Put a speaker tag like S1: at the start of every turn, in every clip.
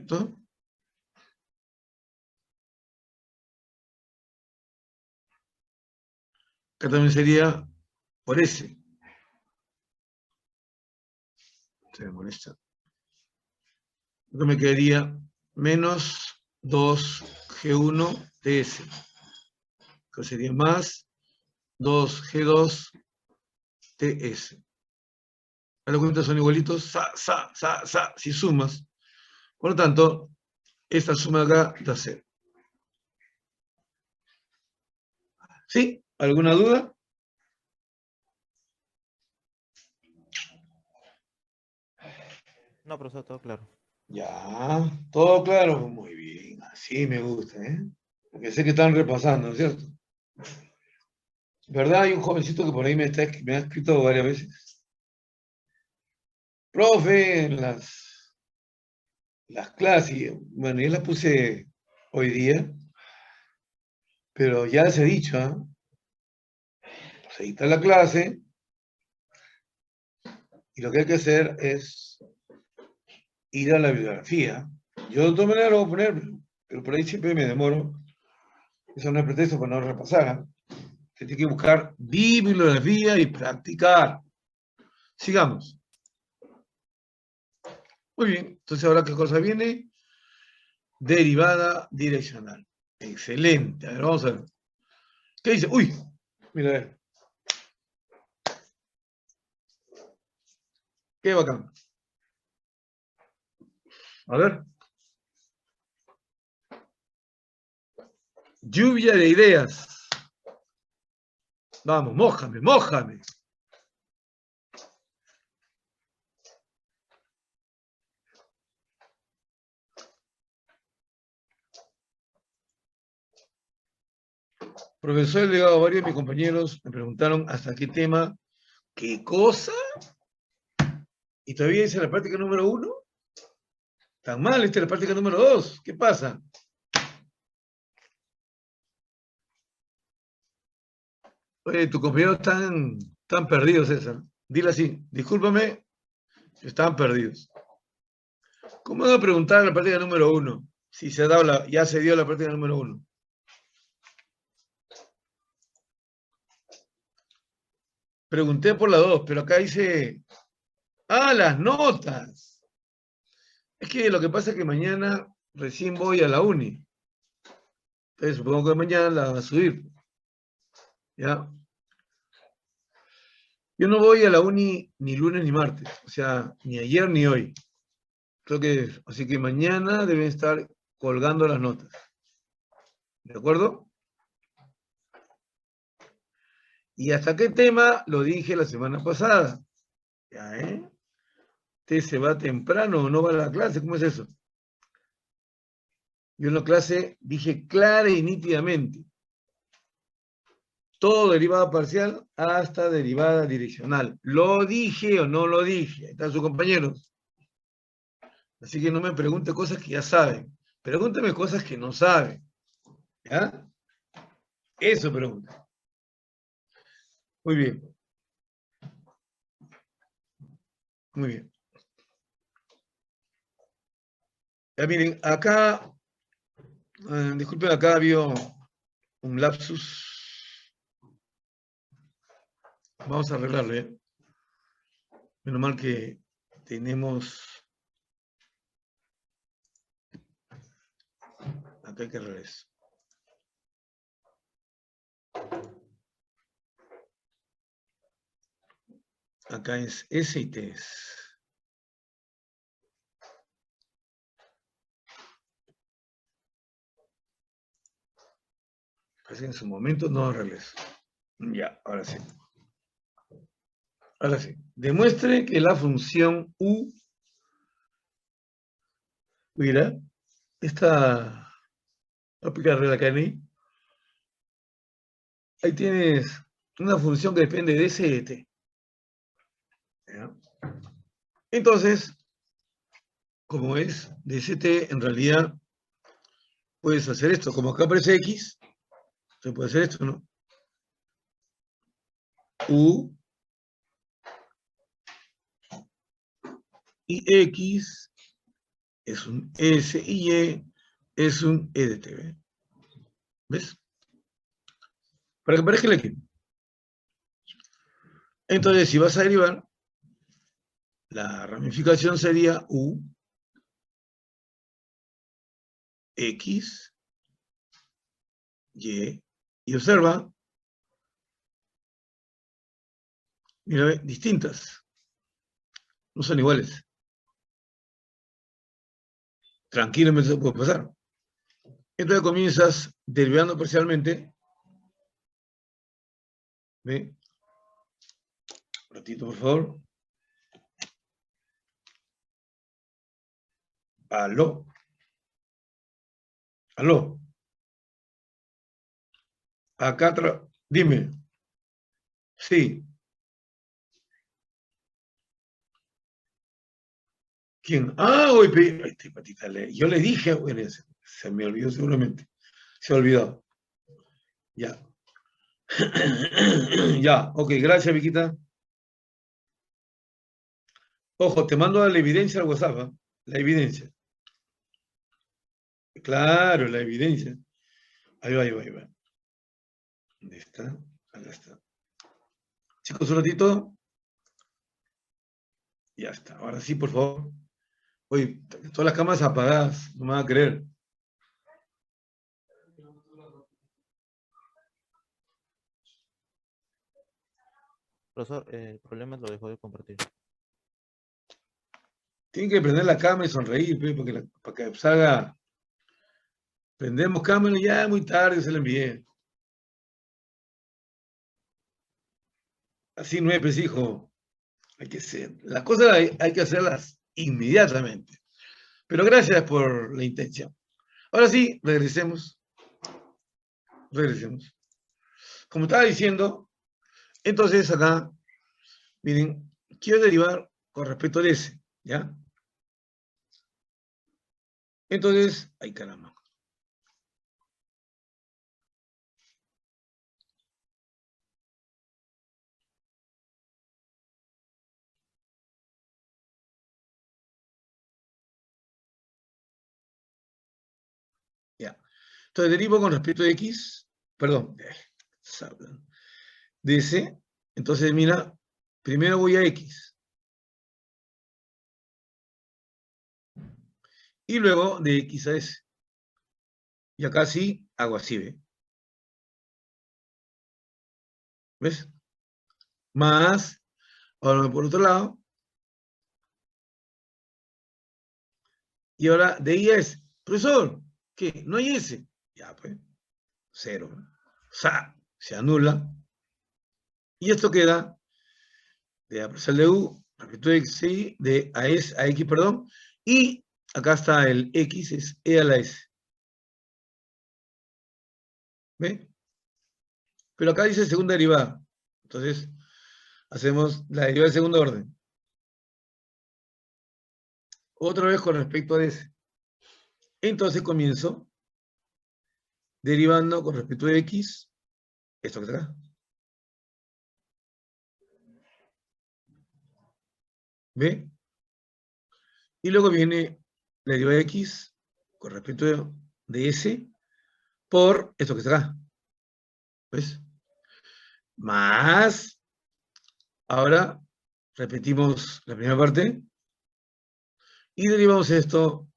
S1: ¿cierto? Acá también sería por S. Se me molesta. Acá me quedaría menos 2G1 TS. Acá sería más 2G2 TS. A la cuenta son igualitos, si sumas. Por lo tanto, esta suma acá da 0. ¿Sí? ¿Alguna duda?
S2: No, profesor, todo claro.
S1: Ya, todo claro, muy bien, así me gusta, ¿eh? Porque sé que están repasando, ¿no es cierto? ¿Verdad? Hay un jovencito que por ahí me ha escrito varias veces. Profe, en las clases, bueno, yo las puse hoy día, pero ya les he dicho, ¿eh? Pues ahí está la clase, y lo que hay que hacer es ir a la bibliografía. Yo de todas maneras lo voy a poner, pero por ahí siempre me demoro. Eso no es pretexto para no repasar, ¿eh? Se tiene que buscar bibliografía y practicar. Sigamos. Muy bien, entonces ahora qué cosa viene. Derivada direccional. Excelente. A ver, vamos a ver. ¿Qué dice? Uy, mira, a ver. Qué bacán. A ver. Lluvia de ideas. Vamos, mójame, mójame. Profesor Legado, varios de mis compañeros me preguntaron hasta qué tema, qué cosa, y todavía dice la práctica número 1. Tan mal, esta es la práctica número 2. ¿Qué pasa? Oye, tus compañeros están perdidos, César. Dile así, discúlpame, estaban perdidos. ¿Cómo van a preguntar la práctica número 1? Si ya se dio la práctica número 1. Pregunté por la 2, pero acá dice, las notas. Es que lo que pasa es que mañana recién voy a la uni. Entonces supongo que mañana la van a subir. ¿Ya? Yo no voy a la uni ni lunes ni martes. O sea, ni ayer ni hoy. Así que mañana deben estar colgando las notas. ¿De acuerdo? ¿Y hasta qué tema? Lo dije la semana pasada. ¿Ya, ¿Usted se va temprano o no va a la clase? ¿Cómo es eso? Yo en la clase dije clara y nítidamente. Todo derivada parcial hasta derivada direccional. ¿Lo dije o no lo dije? Ahí están sus compañeros. Así que no me pregunte cosas que ya saben. Pregúnteme cosas que no saben. ¿Ya? Eso pregunta. Muy bien. Muy bien. Ya miren, acá, disculpen, acá había un lapsus. Vamos a arreglarlo, ¿eh? Menos mal que tenemos... Acá hay que arreglar eso. Acá es S y T. Parece que en su momento no arreglé eso. Ya, ahora sí. Ahora sí. Demuestre que la función U, mira, esta aplicarle la CANI, ahí tienes una función que depende de S y de T. ¿Ya? Entonces, como es de ST, en realidad puedes hacer esto. Como acá aparece X, se puede hacer esto, ¿no? U y X es un S y Y es un E de T. ¿Ves? Para que parezca el equipo. Entonces, si vas a derivar, la ramificación sería U, X, y observa, mira, ve, distintas, no son iguales. Tranquilamente se puede pasar. Entonces comienzas derivando parcialmente, ¿ve? Un ratito, por favor. Aló. Aló. Acá, dime. Sí. ¿Quién? Ah, hoy este patita yo le dije, bueno, se me olvidó seguramente. Se ha olvidado. Ya. Ya, ok, gracias, Viquita. Ojo, te mando la evidencia al WhatsApp, ¿eh? La evidencia. Claro, la evidencia. Ahí va, ahí va, ahí va. ¿Dónde está? Acá está. Chicos, un ratito. Ya está. Ahora sí, por favor. Oye, todas las cámaras apagadas, no me van a creer.
S2: Profesor, el problema es lo dejó de compartir.
S1: Tienen que prender la cámara y sonreír, pe, para que salga. Prendemos cámara y ya muy tarde se la envié. Así no es, pues, hijo. Hay que ser. Las cosas hay que hacerlas inmediatamente. Pero gracias por la intención. Ahora sí, regresemos. Regresemos. Como estaba diciendo, entonces acá, miren, quiero derivar con respecto a ese, ¿ya? Entonces, ay caramba. Ya. Entonces derivo con respecto a X, perdón, de ese. Entonces, mira, primero voy a X. Y luego de X a S. Y acá sí hago así, ¿ve? ¿Ves? Más, ahora por otro lado. Y ahora de I a S. Profesor, ¿qué? ¿No hay S? Ya, pues, cero. O sea, se anula. Y esto queda de A parcial de U, respecto de X, de a S, a X, perdón. Y acá está el X, es E a la S. ¿Ve? Pero acá dice segunda derivada. Entonces, hacemos la derivada de segundo orden. Otra vez con respecto a S. Entonces comienzo derivando con respecto a X, esto que está acá. ¿Ve? Y luego viene la derivada de X con respecto de S por esto que está acá. ¿Ves? Más, ahora repetimos la primera parte y derivamos esto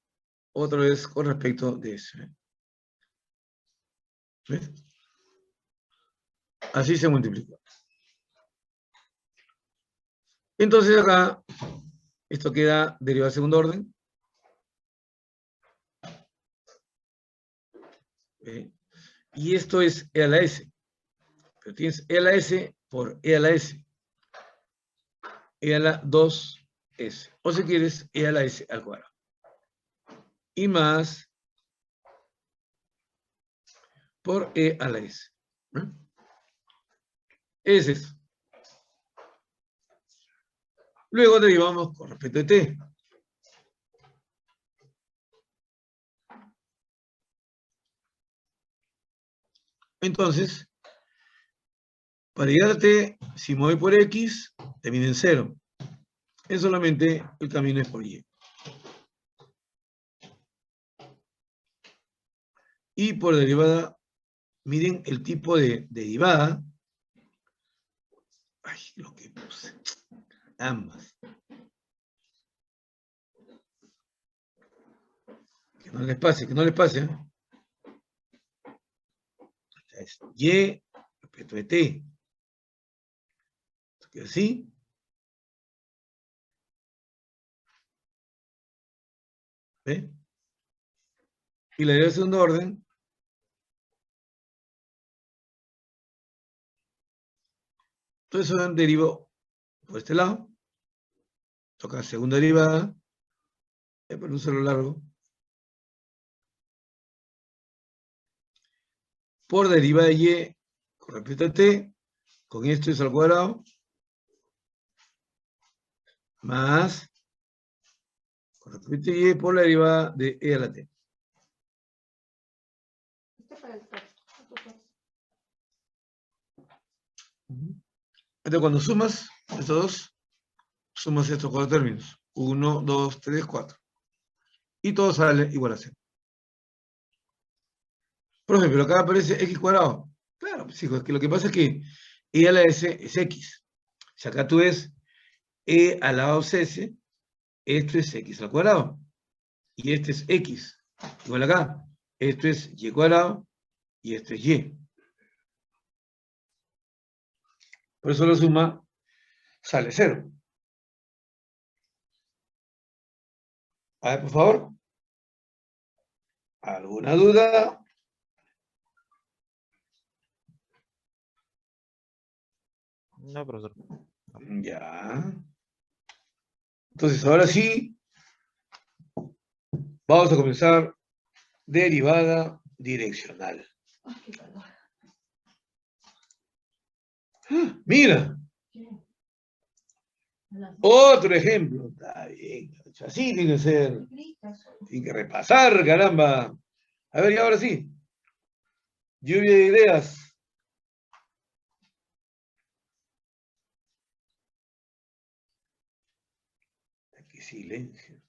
S1: otra vez con respecto de S. ¿Ves? Así se multiplica. Entonces acá, esto queda derivada de segundo orden. ¿Ve? Y esto es E a la S. Pero tienes E a la S por E a la S. E a la 2S. O si quieres, E a la S al cuadrado. Y más por E a la S. ¿No? Ese es. Luego derivamos con respecto a T. Entonces, para llegar a T, si me voy por X, termina en 0. Es solamente el camino es por Y. Y por derivada, miren el tipo de derivada. Ay, lo que puse. Ambas. Que no les pase, que no les pase. Es Y respecto de T. Que así. ¿Ve? Y la derivada de segundo orden. Todo eso derivó por este lado. Toca segunda derivada. Por un solo largo. Por derivada de Y con respecto a T. Con esto es al cuadrado. Más. Con respecto a Y por la derivada de E a la T. Entonces, cuando sumas estos dos, sumas estos cuatro términos. 1, 2, 3, 4. Y todo sale igual a 0. Profe, pero acá aparece x cuadrado. Claro, pues hijo, es que lo que pasa es que e a la s es x. Si acá tú ves e a la 2s, esto es x al cuadrado. Y este es x. Igual acá. Esto es y cuadrado y esto es y. Por eso la suma sale 0. A ver, por favor. ¿Alguna duda?
S2: No, profesor.
S1: Ya. Entonces, ahora sí, vamos a comenzar derivada direccional. ¡Ah! Mira, otro ejemplo. Está bien, así tiene que ser. Tiene que repasar, caramba. A ver, y ahora sí. Lluvia de ideas. Qué silencio.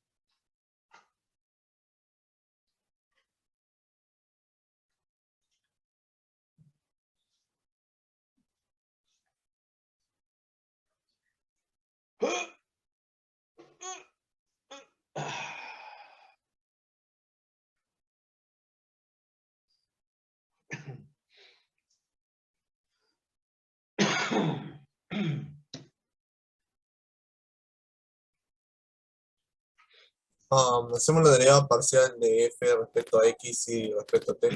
S3: Hacemos la derivada parcial de f respecto a x y respecto a t.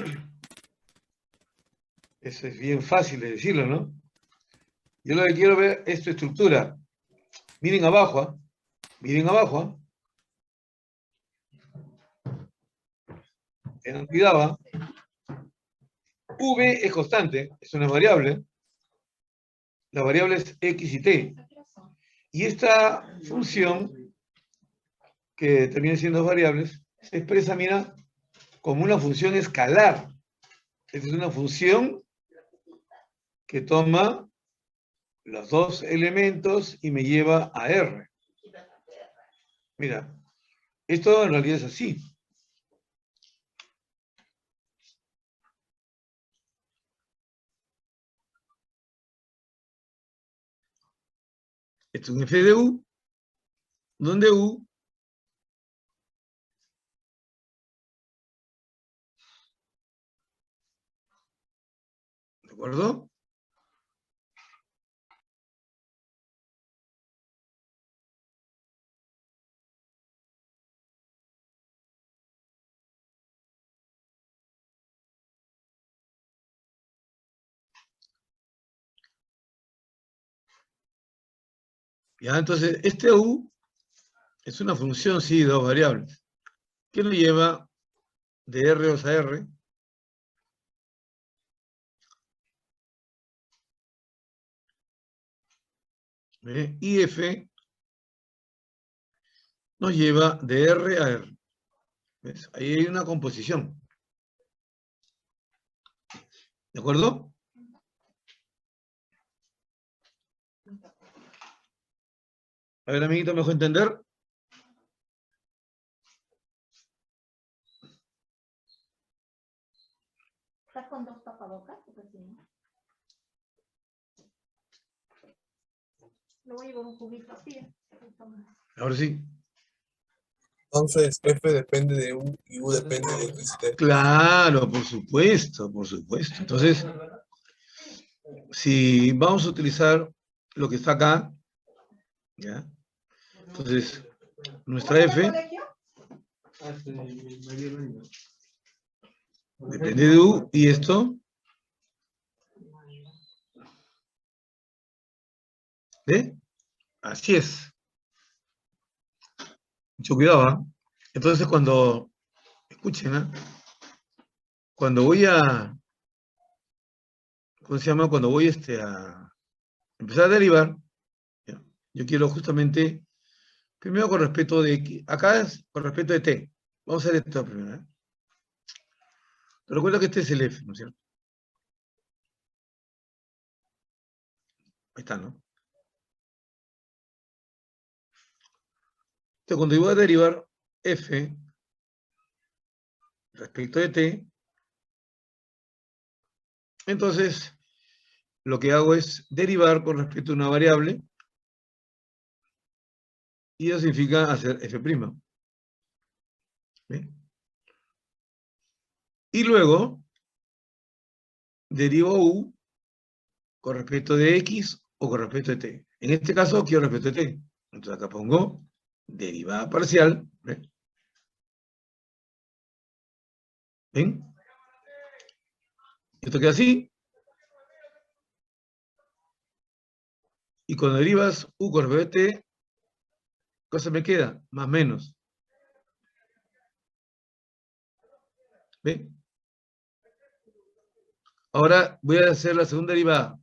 S1: Eso es bien fácil de decirlo, ¿no? Yo lo que quiero ver es tu estructura. Miren abajo, ¿ah? Miren abajo, ¿ah? Tengan cuidado, ¿ah? V es constante, es una variable. La variable es x y t. Y esta función, que termina siendo dos variables, se expresa, mira, como una función escalar. Esta es una función que toma los dos elementos y me lleva a R. Mira, esto en realidad es así. Esto es un f de u, donde u ¿de acuerdo? Ya, entonces, este u es una función, sí, de dos variables, que lo lleva de R a R. Y f nos lleva de R a R. ¿Ves? Ahí hay una composición. ¿De acuerdo? A ver, amiguito, ¿me dejó entender?
S4: ¿Estás con dos tapabocas? Porque si no. Le voy a llevar un juguito así.
S1: Ahora sí.
S3: Entonces, F depende de U y U depende de X y T.
S1: Claro, por supuesto, por supuesto. Entonces, si vamos a utilizar lo que está acá, ¿ya? Entonces, nuestra F depende de U y esto, ¿ve? Así es. Mucho cuidado, ¿ah? Entonces, cuando, escuchen, ¿ah? Cuando voy a, ¿cómo se llama? Cuando voy a empezar a derivar, ¿ya? Yo quiero justamente, primero con respecto de, acá es con respecto de T. Vamos a hacer esto primero, ¿eh? Te recuerdo que este es el F, ¿no es cierto? Ahí está, ¿no? Entonces, cuando yo voy a derivar F respecto de T, entonces lo que hago es derivar con respecto a una variable y eso significa hacer F'. ¿Ve? Y luego derivo U con respecto de X o con respecto de T. En este caso quiero respecto de T. Entonces acá pongo derivada parcial. ¿Ve? ¿Ven? Esto queda así. Y cuando derivas U con respecto de T, ¿qué cosa me queda? Más menos. ¿Ve? Ahora voy a hacer la segunda derivada.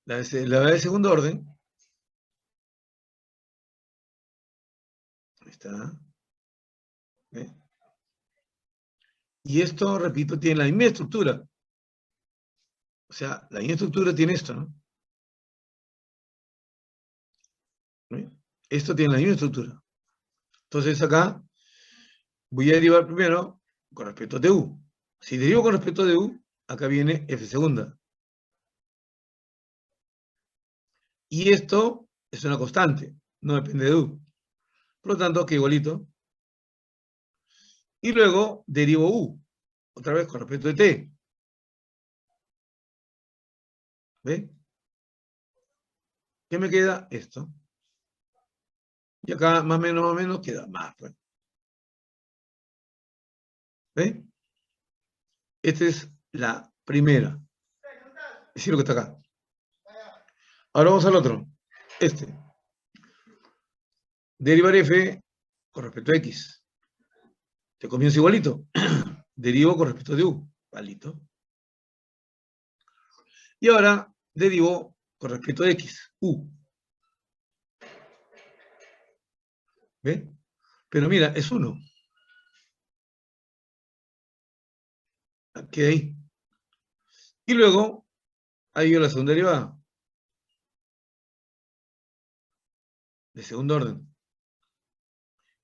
S1: La de segundo orden. Ahí está. ¿Ve? Y esto, repito, tiene la misma estructura. O sea, la misma estructura tiene esto, ¿no? ¿Ve? Esto tiene la misma estructura. Entonces acá voy a derivar primero con respecto de U. Si derivo con respecto de U, acá viene F segunda. Y esto es una constante, no depende de U. Por lo tanto, que igualito. Y luego derivo U, otra vez con respecto de T. ¿Ve? ¿Qué me queda? Esto. Y acá más o menos queda más. Pues. ¿Ve? Esta es la primera. Es decir, lo que está acá. Ahora vamos al otro. Este. Derivar F con respecto a X. Te comienza igualito. Derivo con respecto de U. Igualito. Y ahora derivo con respecto a X. U. ¿Ve? Pero mira, es 1. Queda ahí. Y luego, ahí yo la segunda derivada. De segundo orden.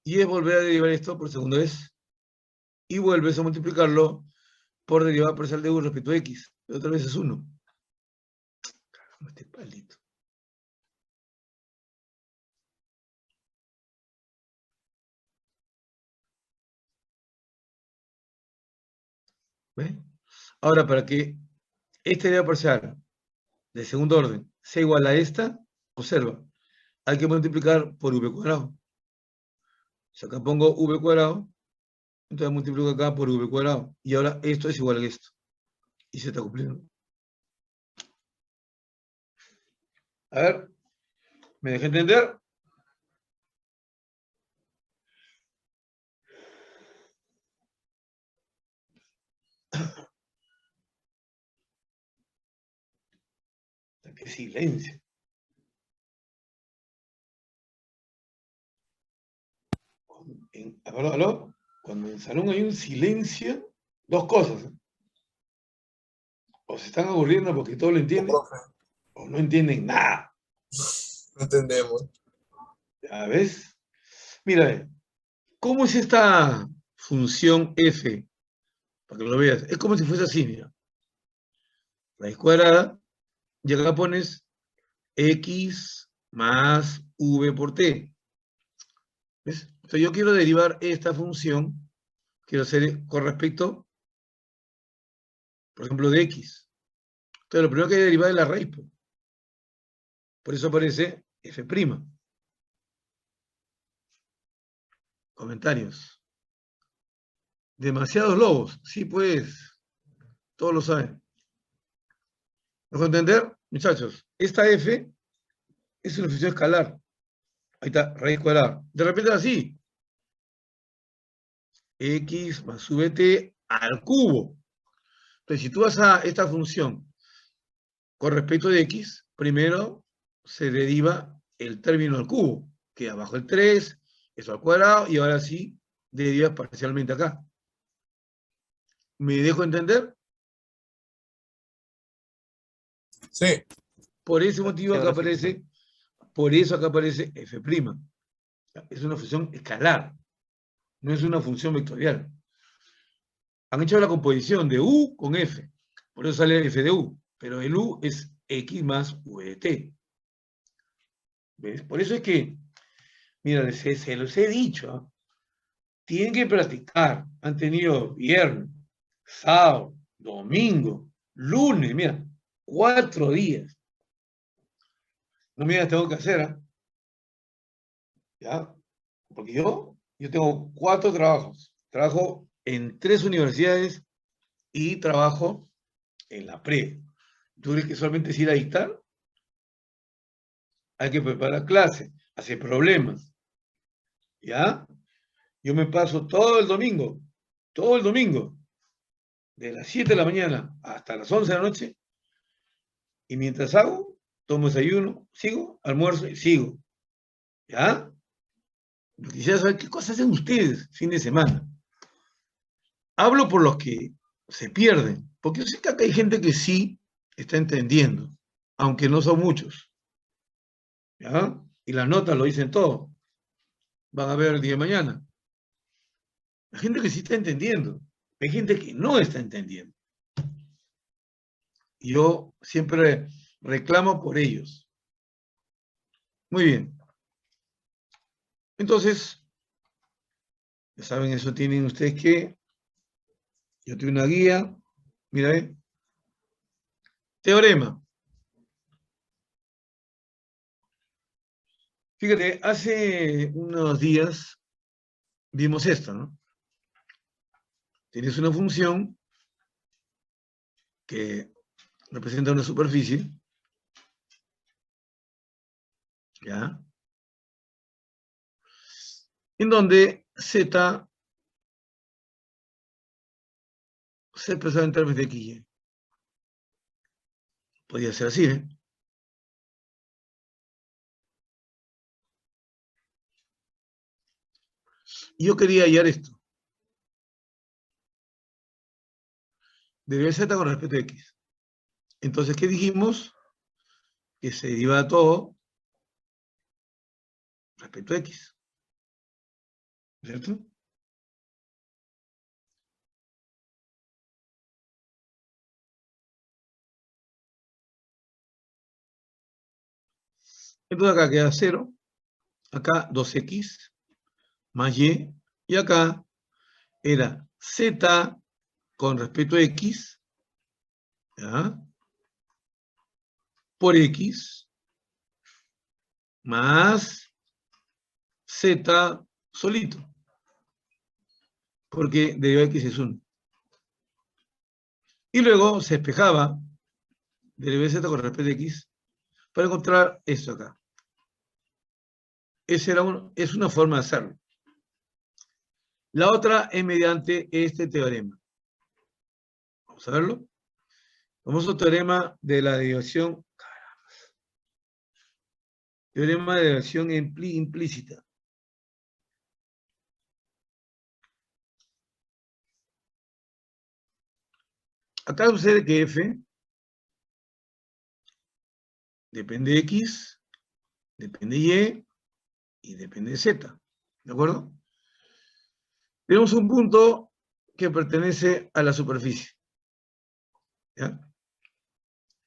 S1: Y es volver a derivar esto por segunda vez. Y vuelves a multiplicarlo por derivada parcial de U respecto a X. Y otra vez es 1. Caramba, este palito. ¿Ve? Ahora, para que esta derivada parcial de segundo orden sea igual a esta, observa, hay que multiplicar por V cuadrado. Si acá pongo V cuadrado, entonces multiplico acá por V cuadrado. Y ahora esto es igual a esto. Y se está cumpliendo. A ver, ¿me dejé entender? ¡Qué silencio! Aló, aló. Cuando en el salón hay un silencio, dos cosas. ¿Eh? O se están aburriendo porque todo lo entienden,
S3: Profe,
S1: o no entienden nada.
S3: no entendemos.
S1: ¿Ya ves? Mira, ¿cómo es esta función f para que lo veas. Es como si fuese así, mira. Raíz cuadrada, y acá pones x más v por t. ¿Ves? Entonces yo quiero derivar esta función, quiero hacer con respecto, por ejemplo, de x. Entonces lo primero que hay que derivar es la raíz. Por eso aparece f'. Comentarios. Demasiados lobos. Sí, pues, todos lo saben. ¿Me dejo entender? Muchachos, esta f es una función escalar. Ahí está, raíz cuadrada. De repente así. X más vt al cubo. Entonces, si tú vas a esta función con respecto de x, primero se deriva el término al cubo. Queda abajo el 3, eso al cuadrado, y ahora sí derivas parcialmente acá. ¿Me dejo entender?
S3: Sí,
S1: Por ese motivo
S2: Sí,
S1: acá
S2: ahora sí.
S1: aparece, por eso acá aparece f'. Es una función escalar, no es una función vectorial. Han hecho la composición de u con f, por eso sale f de u, pero el u es x más v de t. ¿Ves? Por eso es que, mira, se los he dicho, ¿eh? Tienen que practicar. Han tenido viernes, sábado, domingo, lunes, mira, 4 días. No me digas, tengo que hacer, ¿eh? ¿Ya? Porque yo tengo 4 trabajos. Trabajo en 3 universidades y trabajo en la pre. ¿Tú crees que solamente es ir a dictar? Hay que preparar clase, hacer problemas. ¿Ya? Yo me paso todo el domingo, de las 7 de la mañana hasta las 11 de la noche, y mientras hago, tomo desayuno, sigo, almuerzo y sigo. ¿Ya? Yo quisiera saber qué cosas hacen ustedes fin de semana. Hablo por los que se pierden, porque yo sé que acá hay gente que sí está entendiendo, aunque no son muchos. ¿Ya? Y las notas lo dicen todo. Van a ver el día de mañana. Hay gente que sí está entendiendo. Hay gente que no está entendiendo. Y yo siempre reclamo por ellos. Muy bien. Entonces, ya saben, eso tienen ustedes que... Yo tengo una guía. Mira, teorema. Fíjate, hace unos días vimos esto, ¿no? Tienes una función que representa una superficie, ¿ya? En donde z se expresa en términos de x y. Podría ser así, ¿eh? Y yo quería hallar esto. Derivar z con respecto a x. Entonces, ¿qué dijimos? Que se deriva todo respecto a x. ¿Cierto? Entonces acá queda 0, acá 2x más y, y acá era z con respecto a x, ¿ya? Por x más z solito, porque derivada de x es 1. Y luego se despejaba derivada de z con respecto a x para encontrar esto acá. Es una forma de hacerlo. La otra es mediante este teorema. Vamos a verlo. Famoso teorema de la derivación. Teorema de derivación implícita. Acá sucede que f depende de x, depende de y depende de z. ¿De acuerdo? Tenemos un punto que pertenece a la superficie. ¿Ya?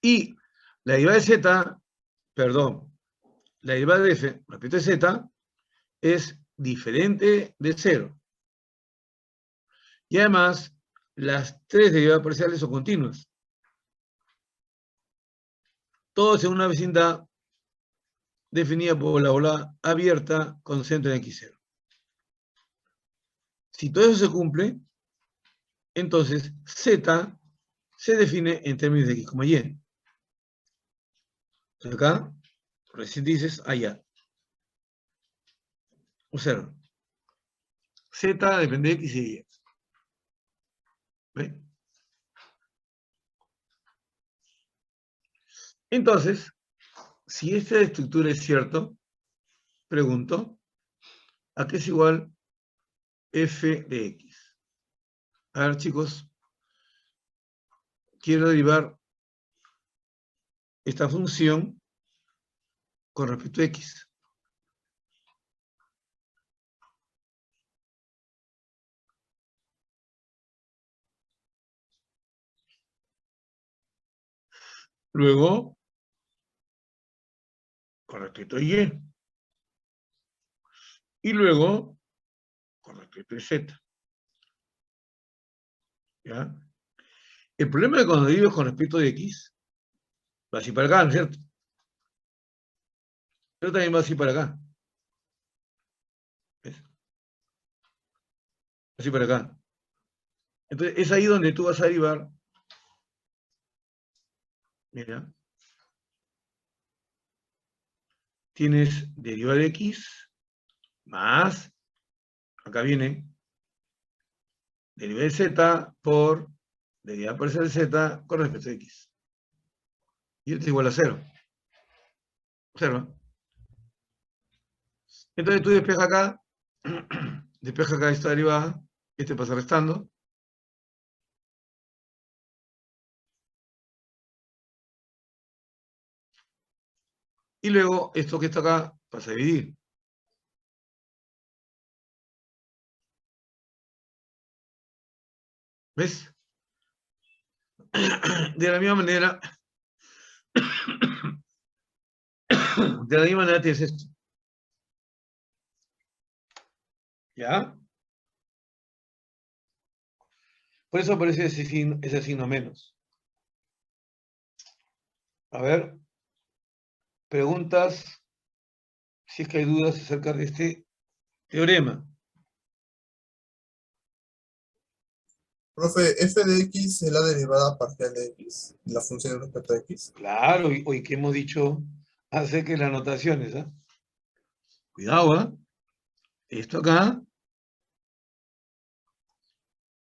S1: Y la derivada de z, perdón, la derivada de f respecto de z es diferente de 0. Y además, las tres derivadas parciales son continuas. Todos en una vecindad definida por la bola abierta con centro en x0. Si todo eso se cumple, entonces z se define en términos de x, y. Entonces acá, recién dices, allá. Observa. Z depende de x y y. ¿Ve? Entonces, si esta estructura es cierto, pregunto, ¿a qué es igual f de x? A ver, chicos, quiero derivar esta función con respecto a x. Luego, con respecto a y. Y luego, con respecto a z. ¿Ya? El problema es que cuando derives con respecto a x, va así para acá, ¿no es cierto? Pero también va así para acá. ¿Ves? Así para acá. Entonces, es ahí donde tú vas a derivar. Mira. Tienes derivada de x más, acá viene, derivada de z por derivada parcial de z con respecto a x. Y esto es igual a 0. Observa. Entonces tú despejas acá, despeja acá esta derivada, este pasa restando. Y luego esto que está acá pasa a dividir. ¿Ves? De la misma manera, tienes esto. ¿Ya? Por eso aparece ese signo menos. A ver, preguntas, si es que hay dudas acerca de este teorema.
S3: Profe, f de x es la derivada parcial de x, la función respecto a x.
S1: Claro, hoy que hemos dicho acerca de las anotaciones, ¿ah? Cuidado, ¿ah? Esto acá,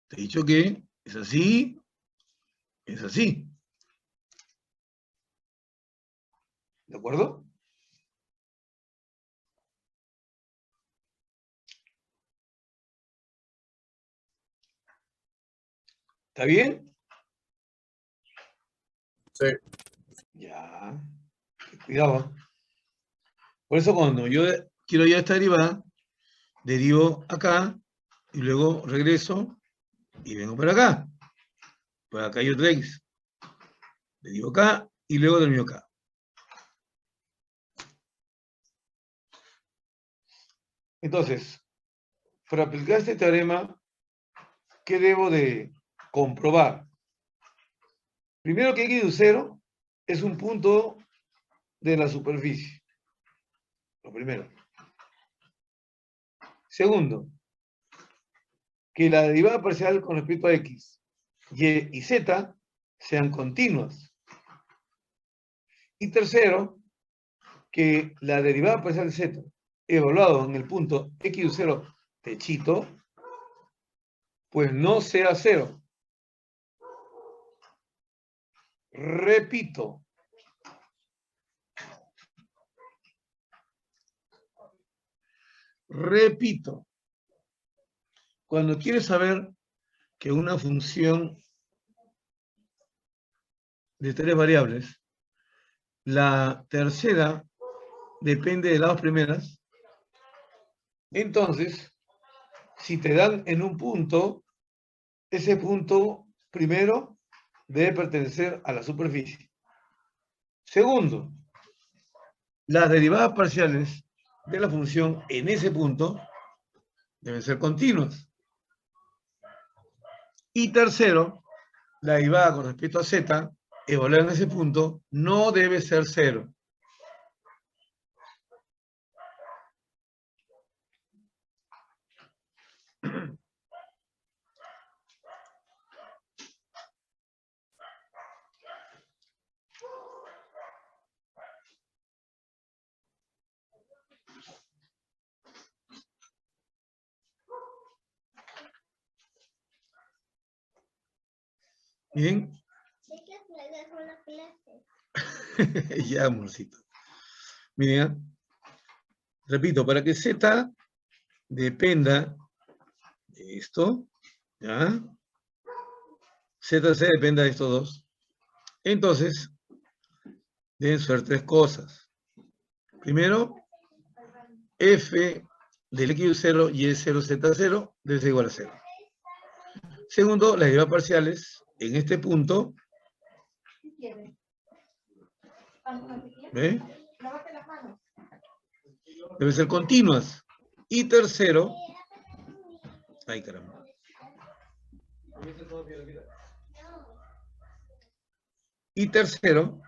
S1: te he dicho que es así, es así. ¿De acuerdo? ¿Está bien?
S3: Sí.
S1: Ya. Cuidado, ¿ah? Por eso cuando yo quiero ya esta derivada, derivo acá y luego regreso y vengo para acá. Pues acá hay otra x. Derivo acá y luego termino acá. Entonces, para aplicar este teorema, ¿qué debo de comprobar? Primero que x de 0 es un punto de la superficie. Lo primero. Segundo, que la derivada parcial con respecto a x, y y z sean continuas. Y tercero, que la derivada parcial de z evaluado en el punto x de 0 techito, pues no sea 0. Repito. Repito. Cuando quieres saber que una función de 3 variables, la tercera depende de las dos primeras, entonces, si te dan en un punto, ese punto, primero, debe pertenecer a la superficie. Segundo, las derivadas parciales de la función en ese punto deben ser continuas. Y tercero, la derivada con respecto a z, evaluada en ese punto, no debe ser cero. Bien. Ya, amorcito. Miren, repito, para que z dependa de esto, ¿ya? ZC dependa de estos dos. Entonces, deben ser tres cosas. Primero, f del x0 y E0 Z0 debe ser igual a 0. Segundo, las derivadas parciales en este punto, ¿ve? Deben ser continuas. Y tercero, ay caramba. Y tercero,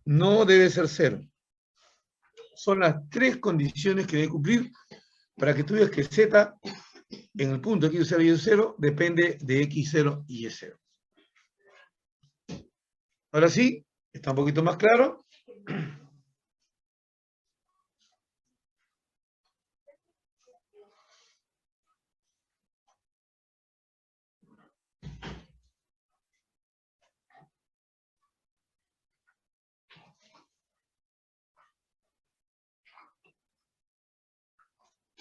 S1: no debe ser cero. Son las tres condiciones que debe cumplir para que tú digas que z en el punto x0 y y0 depende de x0 y y0. Ahora sí, está un poquito más claro.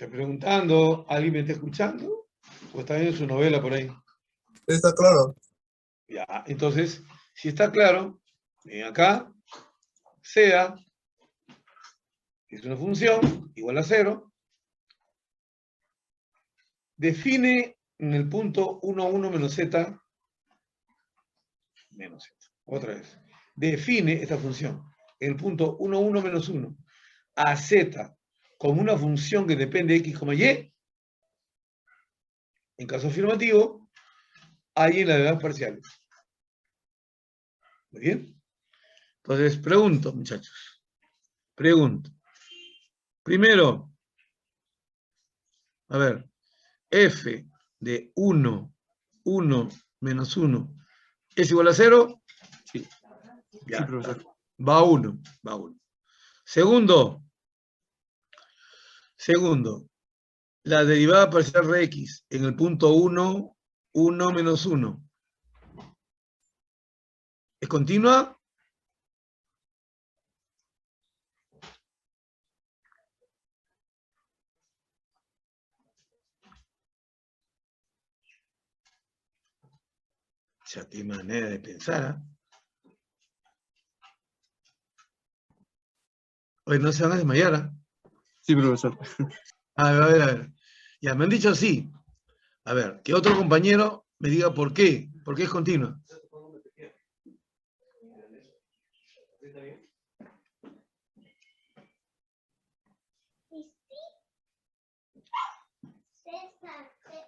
S1: Estoy preguntando, ¿alguien me está escuchando? ¿O está viendo su novela por ahí?
S3: ¿Está claro?
S1: Ya, entonces, si está claro, ven acá, sea, que es una función igual a 0, define en el punto 1, 1 menos z, otra vez, define esta función en el punto 1, 1 menos 1 a z como una función que depende de x, y, en caso afirmativo, hay en las derivadas parciales. ¿Muy bien? Entonces, pregunto, muchachos. Pregunto. Primero, a ver, f de 1, 1 menos 1 es igual a 0.
S2: Sí.
S1: Ya,
S2: Sí, profesor.
S1: va a 1, va a 1. Segundo, la derivada parcial de x en el punto 1, 1 menos 1. ¿Es continua? O sea, qué manera de pensar, ¿eh? Oye, no se van a desmayar, ¿eh?
S2: Sí, profesor.
S1: A ver. Ya, me han dicho sí. A ver, que otro compañero me diga por qué. ¿Por qué es continua?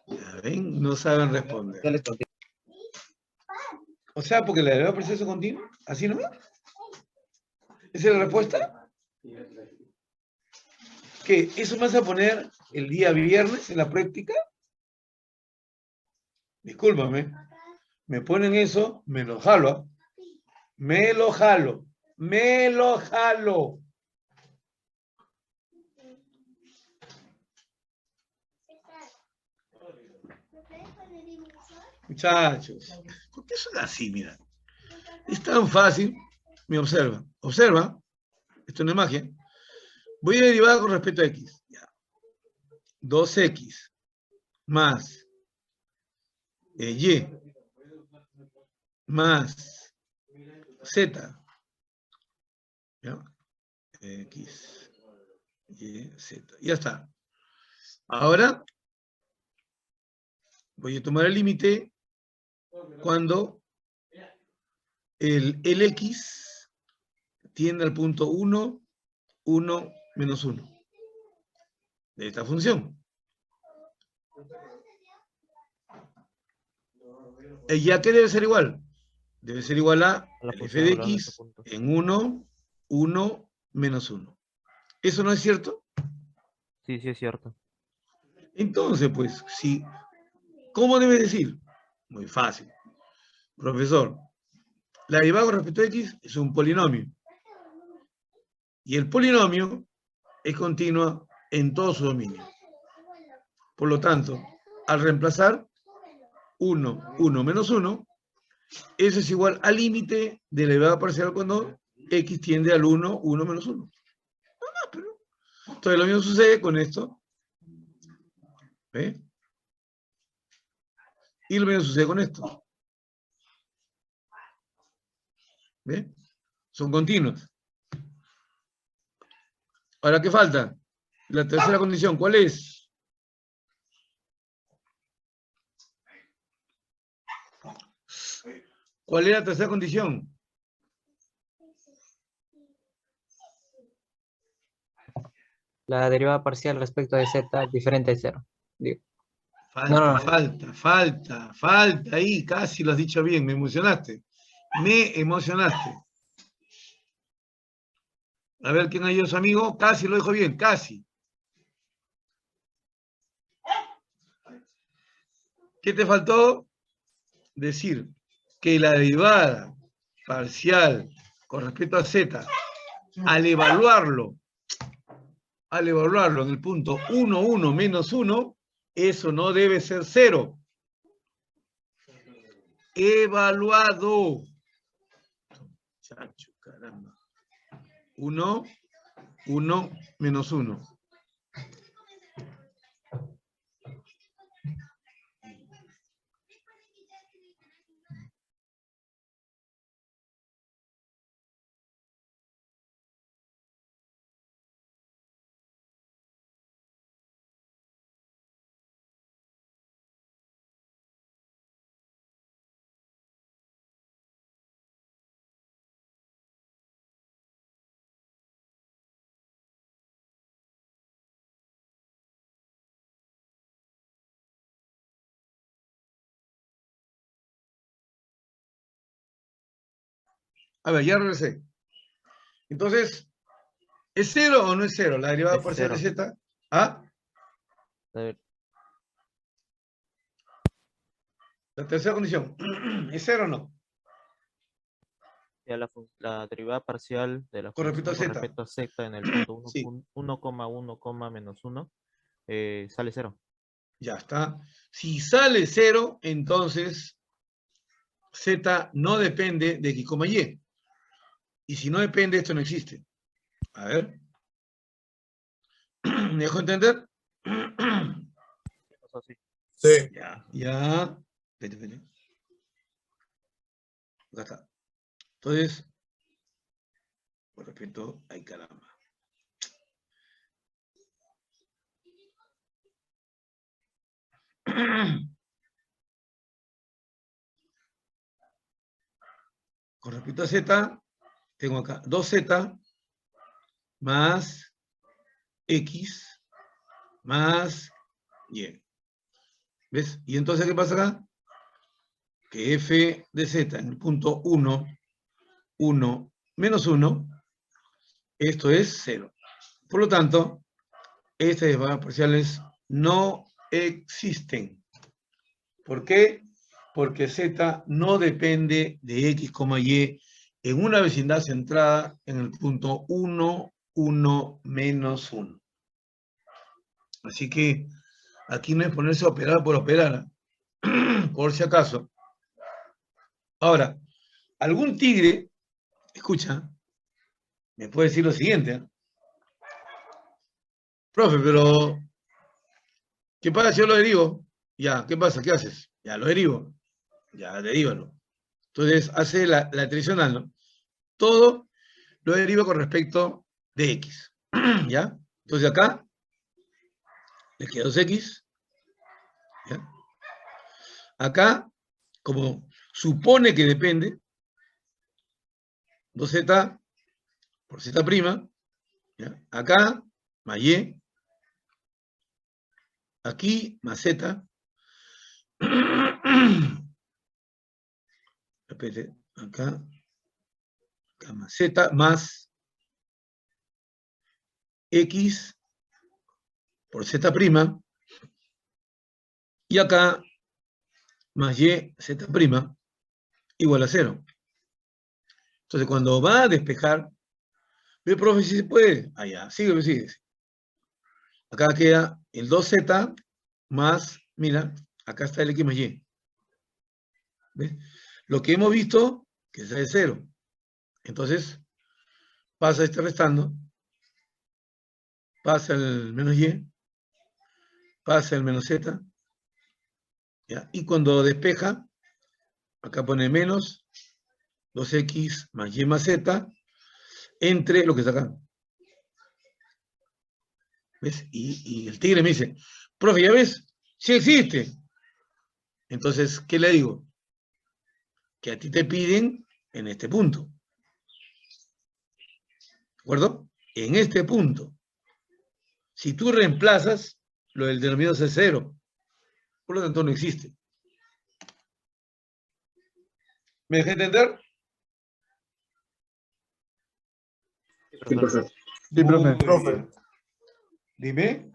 S1: Ya ven, no saben responder.
S2: Ya les conté.
S1: O sea, porque la derivada parcial es continua. ¿Así nomás? ¿Esa es la respuesta? ¿Qué? ¿Eso me vas a poner el día viernes en la práctica? Discúlpame. Me ponen eso, me lo jalo. ¿Ah? Me lo jalo. Me lo jalo. Muchachos, ¿por qué son así? Mira, es tan fácil. Me observa. Observa. Esto no es magia. Voy a derivar con respecto a x. Ya. 2x más y más z. ¿Ya? X, Y, Z. Ya está. Ahora voy a tomar el límite cuando el X tiende al punto 1, 1, menos 1 de esta función. ¿Ya qué debe ser igual? Debe ser igual a
S2: la
S1: el f
S2: función
S1: de
S2: hablando de este
S1: x
S2: punto.
S1: en 1, 1, menos 1. ¿Eso no es cierto?
S2: Sí, sí es cierto.
S1: Entonces, pues, sí. ¿Cómo debe decir? Muy fácil. Profesor, la derivada con respecto a x es un polinomio. Y el polinomio es continua en todo su dominio. Por lo tanto, al reemplazar 1, 1 menos 1, eso es igual al límite de la derivada parcial cuando x tiende al 1, 1 menos 1. Nada más, pero... Entonces lo mismo sucede con esto. ¿Ve? Y lo mismo sucede con esto. ¿Ve? Son continuos. Ahora, ¿qué falta? La tercera condición, ¿cuál es? ¿Cuál es la tercera condición?
S5: La derivada parcial respecto de z es diferente de 0. Digo.
S1: Falta. Ahí, casi lo has dicho bien, me emocionaste. Me emocionaste. A ver quién ayuda a su amigo. Casi lo dijo bien, casi. ¿Qué te faltó? Decir que la derivada parcial con respecto a z, al evaluarlo en el punto 1, 1 menos 1, eso no debe ser 0. Evaluado. Chacho, caramba. 1, 1 menos 1. A ver, ya regresé. Entonces, ¿es 0 o no es 0 la derivada
S2: Es
S1: parcial de
S2: cero.
S1: z? ¿Ah?
S2: A ver,
S1: La tercera condición. ¿Es 0 o no?
S2: ya la derivada parcial de la
S1: Con respecto a
S2: función con
S1: z.
S2: respecto a z en el punto
S1: Sí,
S2: 1,1, menos 1 sale 0.
S1: ya está. Si sale 0, entonces z no depende de x, y. Y si no depende, esto no existe. A ver. ¿Me dejo entender?
S2: Eso sí.
S3: Sí.
S1: Ya. Espérate. Acá está. Entonces, con respecto, ay caramba. Con respecto a z, tengo acá 2z más x más y. ¿Ves? Y entonces, ¿qué pasa acá? Que f de z en el punto 1, 1 menos 1, esto es 0. Por lo tanto, estas derivadas parciales no existen. ¿Por qué? Porque z no depende de x, y en una vecindad centrada en el punto 1, 1 menos 1. Así que aquí no es ponerse a operar por operar, por si acaso. Ahora, algún tigre, escucha, me puede decir lo siguiente. Profe, pero ¿qué pasa si yo lo derivo? Ya, ¿qué pasa? ¿Qué haces? Ya, lo derivo. Ya, derívalo. Entonces, hace la tradicional, ¿no? Todo lo deriva con respecto de x. ¿Ya? Entonces acá le queda 2x. ¿Ya? Acá, como supone que depende, 2z por z', ¿ya? Acá más y, aquí más z, repite, acá más z más x por z', y acá más y z' igual a 0. Entonces, cuando va a despejar, ve, profe, si se puede. Ah, ya, sigue, sigue. Acá queda el 2z más, mira, acá está el x más y. ¿Ves? Lo que hemos visto, que sale 0. Entonces, pasa este restando, pasa el menos y, pasa el menos z, ¿ya? Y cuando despeja, acá pone menos 2x más y más z, entre lo que está acá. ¿Ves? Y el tigre me dice, profe, ¿ya ves? Sí existe. Entonces, ¿qué le digo? Que a ti te piden en este punto. ¿De acuerdo? En este punto. Si tú reemplazas, lo del denominador es 0. Por lo tanto, no existe. ¿Me dejé entender?
S2: Sí, profesor.
S6: Sí, profe.
S1: Muy
S3: Profe.
S1: bien. Dime.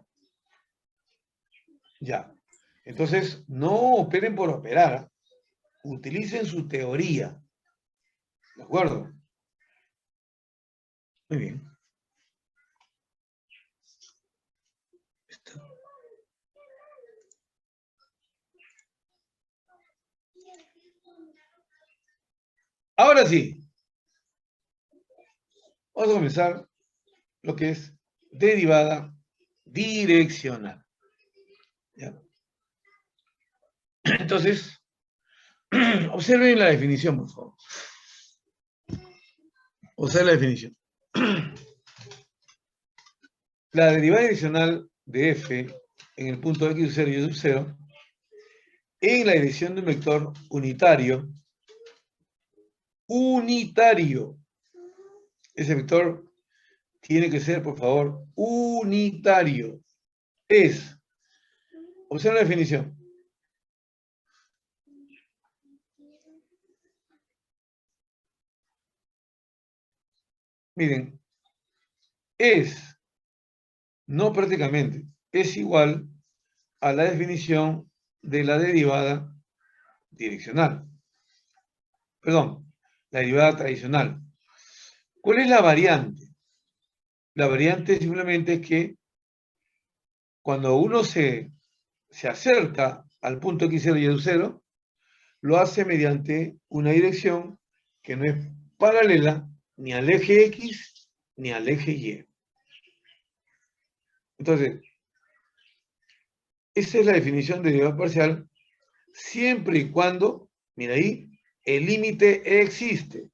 S1: Ya. Entonces, no operen por operar. Utilicen su teoría. ¿De acuerdo? Muy bien. Ahora sí. Vamos a comenzar lo que es derivada direccional. ¿Ya? Entonces, observen la definición, por favor. Observen la definición. La derivada direccional de f en el punto x sub 0 y y sub 0 en la dirección de un vector unitario. Ese vector tiene que ser, por favor, unitario. Observen la definición. Miren, no prácticamente, es igual a la definición de la derivada direccional. Perdón, la derivada tradicional. ¿Cuál es la variante? La variante simplemente es que cuando uno se acerca al punto x0 y y0, lo hace mediante una dirección que no es paralela ni al eje x ni al eje y. Entonces, esa es la definición de derivada parcial siempre y cuando, mira ahí, el límite existe.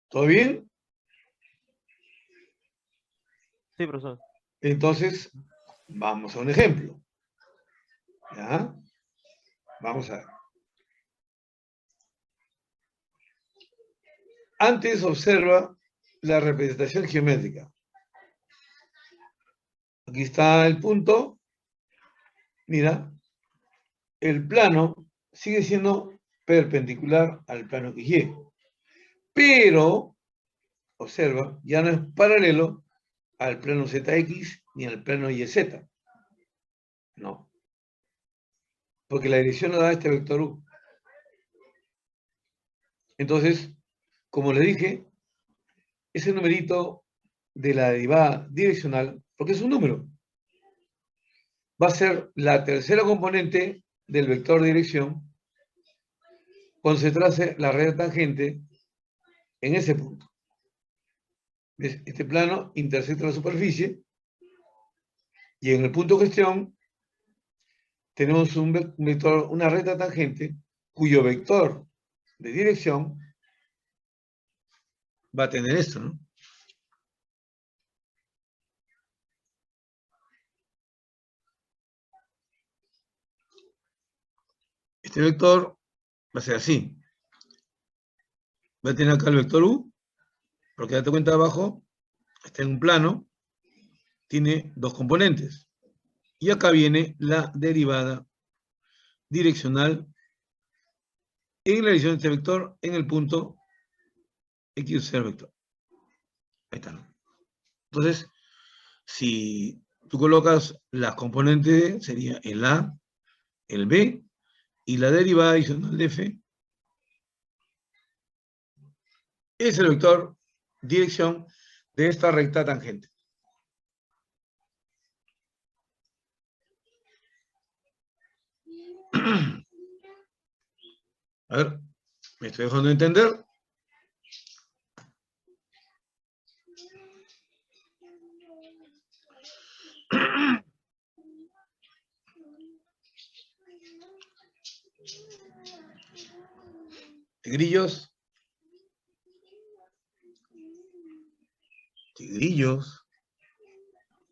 S1: ¿Todo bien?
S2: Sí, profesor.
S1: Entonces, vamos a un ejemplo. ¿Ya? Vamos a ver. Antes observa la representación geométrica. Aquí está el punto. Mira, el plano sigue siendo perpendicular al plano XY. Pero, observa, ya no es paralelo al plano ZX ni al plano YZ. No. Porque la dirección lo da este vector U. Entonces, como le dije, ese numerito de la derivada direccional, porque es un número, va a ser la tercera componente del vector de dirección cuando se trace la red tangente en ese punto. ¿Ves? Este plano intersecta la superficie y en el punto de gestión tenemos un vector, una recta tangente cuyo vector de dirección va a tener esto, ¿no? Este vector va a ser así. Va a tener acá el vector U, porque date cuenta abajo, está en un plano, tiene dos componentes. Y acá viene la derivada direccional en la dirección de este vector en el punto x0 vector. Ahí está, ¿no? Entonces, si tú colocas las componentes, sería el A, el B, y la derivada adicional de F es el vector dirección de esta recta tangente. A ver, me estoy dejando de entender. Tigrillos. Tigrillos.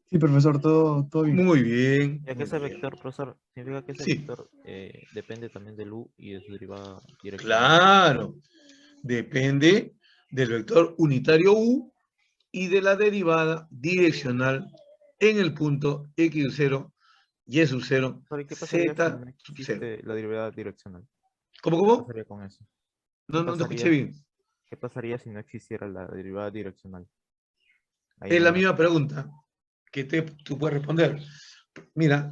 S6: Sí, profesor, todo bien.
S1: Muy bien.
S2: Ya que
S1: Muy
S2: ese
S1: bien.
S2: vector, profesor, significa que ese
S1: Sí.
S2: vector depende también del U y de su derivada direccional.
S1: Claro. Depende del vector unitario U y de la derivada direccional en el punto x sub 0, y sub 0,
S2: Profesor, ¿y qué pasaría si
S1: z
S2: no
S1: sub 0.
S2: existe la derivada direccional?
S1: ¿Cómo,
S2: ¿Qué
S1: cómo?
S2: pasaría con eso?
S1: No, no te escuché bien.
S2: ¿Qué pasaría si no existiera la derivada direccional? Ahí
S1: Es la
S2: no-
S1: misma pregunta que tú puedes responder. Mira,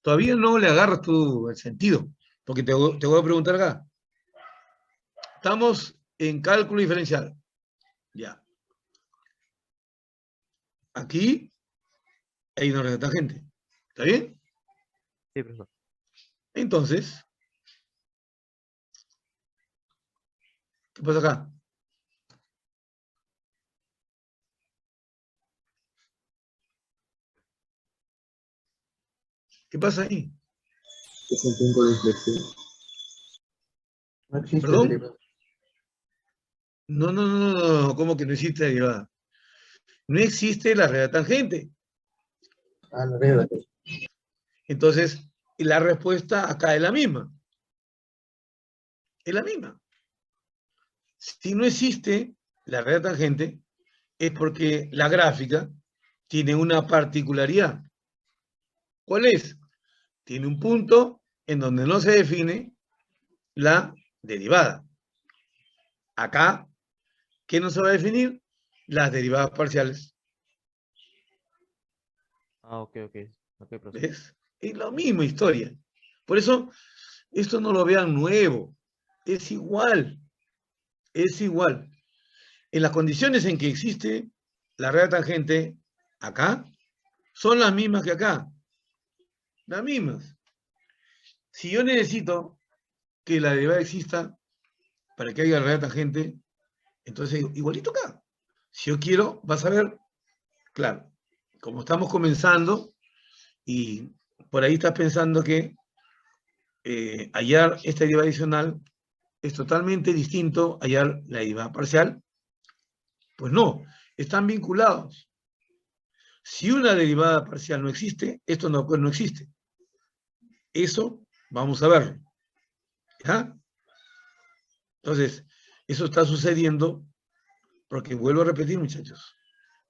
S1: todavía no le agarras tú el sentido, porque te voy a preguntar acá. Estamos en cálculo diferencial. Ya. Aquí hay una recta tangente. ¿Está bien?
S2: Sí, profesor.
S1: Entonces, ¿qué pasa acá? ¿Qué pasa ahí?
S3: Es el punto de inflexión.
S6: No existe
S1: ¿Perdón?
S6: derivada.
S1: No, no, no, no, no, ¿cómo que no existe derivada? No existe la recta tangente.
S6: Ah, la regla.
S1: Entonces, la respuesta acá es la misma. Es la misma. Si no existe la recta tangente, es porque la gráfica tiene una particularidad. ¿Cuál es? Tiene un punto en donde no se define la derivada. Acá, ¿qué no se va a definir? Las derivadas parciales.
S2: Ah, ok, profesor.
S1: ¿Ves? Es la misma historia. Por eso, esto no lo vean nuevo. Es igual. Es igual. En las condiciones en que existe la recta tangente acá, son las mismas que acá. Las mismas. Si yo necesito que la derivada exista para que haya recta tangente, entonces igualito acá. Si yo quiero, vas a ver, claro, como estamos comenzando y por ahí estás pensando que hallar esta derivada adicional es totalmente distinto a hallar la derivada parcial, pues no, están vinculados. Si una derivada parcial no existe, esto no, pues no existe. Eso vamos a verlo. ¿Ya? Entonces, eso está sucediendo porque vuelvo a repetir, muchachos,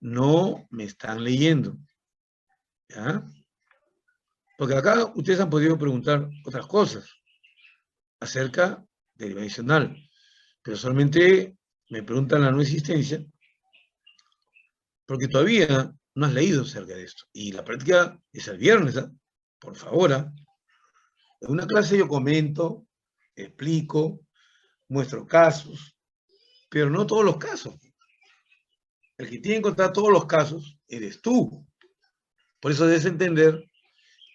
S1: no me están leyendo. ¿Ya? Porque acá ustedes han podido preguntar otras cosas acerca de derivada adicional, pero solamente me preguntan la no existencia porque todavía no has leído acerca de esto. Y la práctica es el viernes, ¿eh? Por favor. En una clase yo comento, explico, muestro casos, pero no todos los casos. El que tiene que encontrar todos los casos eres tú. Por eso debes entender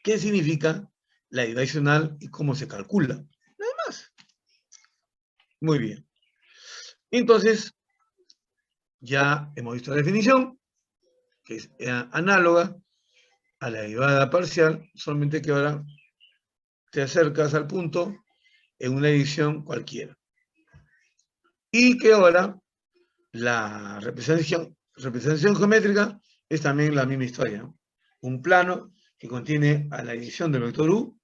S1: qué significa la derivada adicional y cómo se calcula. Nada más. Muy bien. Entonces, Ya hemos visto la definición, que es análoga a la derivada parcial, solamente que ahora te acercas al punto en una división cualquiera. Y que ahora la representación geométrica es también la misma historia, ¿no? Un plano que contiene a la división del vector U,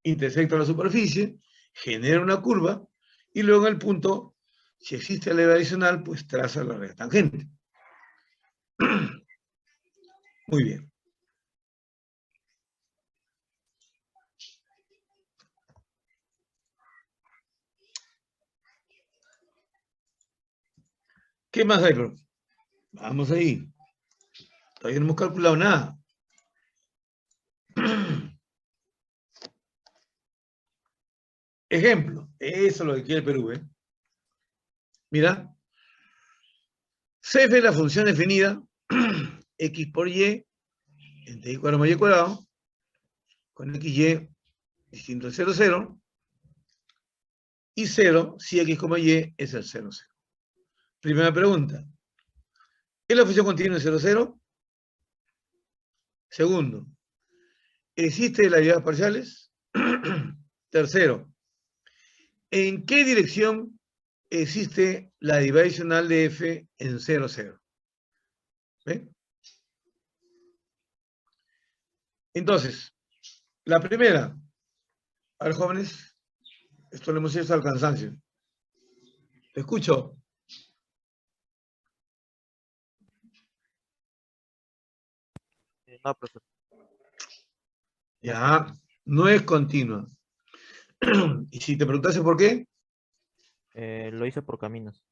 S1: intersecta la superficie, genera una curva, y luego en el punto, si existe la derivada adicional, pues traza la recta tangente. Muy bien. ¿Qué más hay, profe? Vamos ahí. Todavía no hemos calculado nada. Ejemplo. Eso es lo que quiere el Perú, ¿eh? Mira. CF es la función definida x por y entre y cuadrado más y cuadrado con xy distinto de 0, 0 y 0 si x, y es el 0, 0. Primera pregunta. ¿Es la función continua en 0, 0? Segundo. ¿Existe la derivada parciales? Tercero. ¿En qué dirección existe la derivada adicional de f en 0, 0? ¿Ven? Entonces, la primera. A ver, jóvenes, esto lo hemos hecho al cansancio. ¿Te escucho?
S2: No, profesor.
S1: Ya, no es continua. Y si te preguntase por qué,
S2: Lo hice por caminos.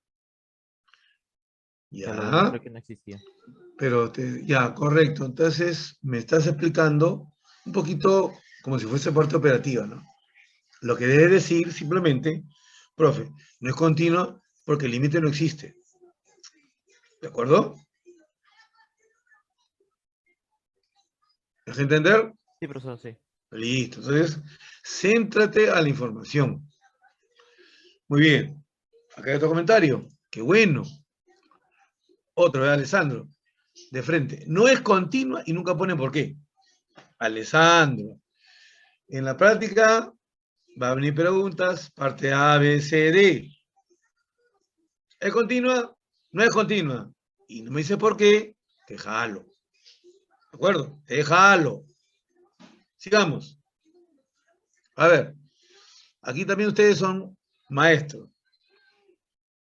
S2: O sea, lo
S1: ya,
S2: demostré que no existía.
S1: pero ya, correcto. Entonces me estás explicando un poquito como si fuese parte operativa, ¿no? Lo que debe decir simplemente, profe, no es continua porque el límite no existe. ¿De acuerdo? ¿Me hace entender?
S2: Sí, profesor, sí.
S1: Listo. Entonces, céntrate a la información. Muy bien. Acá hay otro comentario. Qué bueno. Otro de Alessandro. De frente. No es continua y nunca pone por qué. Alessandro. En la práctica va a venir preguntas, parte A, B, C, D. ¿Es continua? No es continua. Y no me dice por qué, te jalo. ¿De acuerdo? Te jalo. Sigamos. A ver, aquí también ustedes son maestros.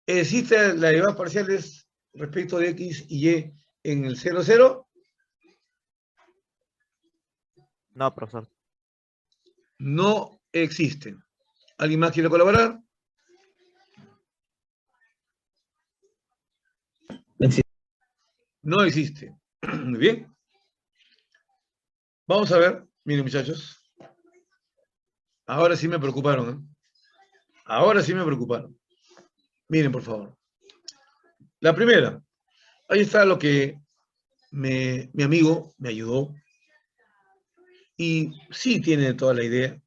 S1: ¿Existe la derivada parciales respecto de x y y en el 0, 0?
S2: No, profesor.
S1: No existen. ¿Alguien más quiere colaborar? No existe. Muy bien. Vamos a ver. Miren, muchachos. Ahora sí me preocuparon, ¿eh? Ahora sí me preocuparon. Miren, por favor. La primera. Ahí está lo que mi amigo me ayudó. Y sí tiene toda la idea,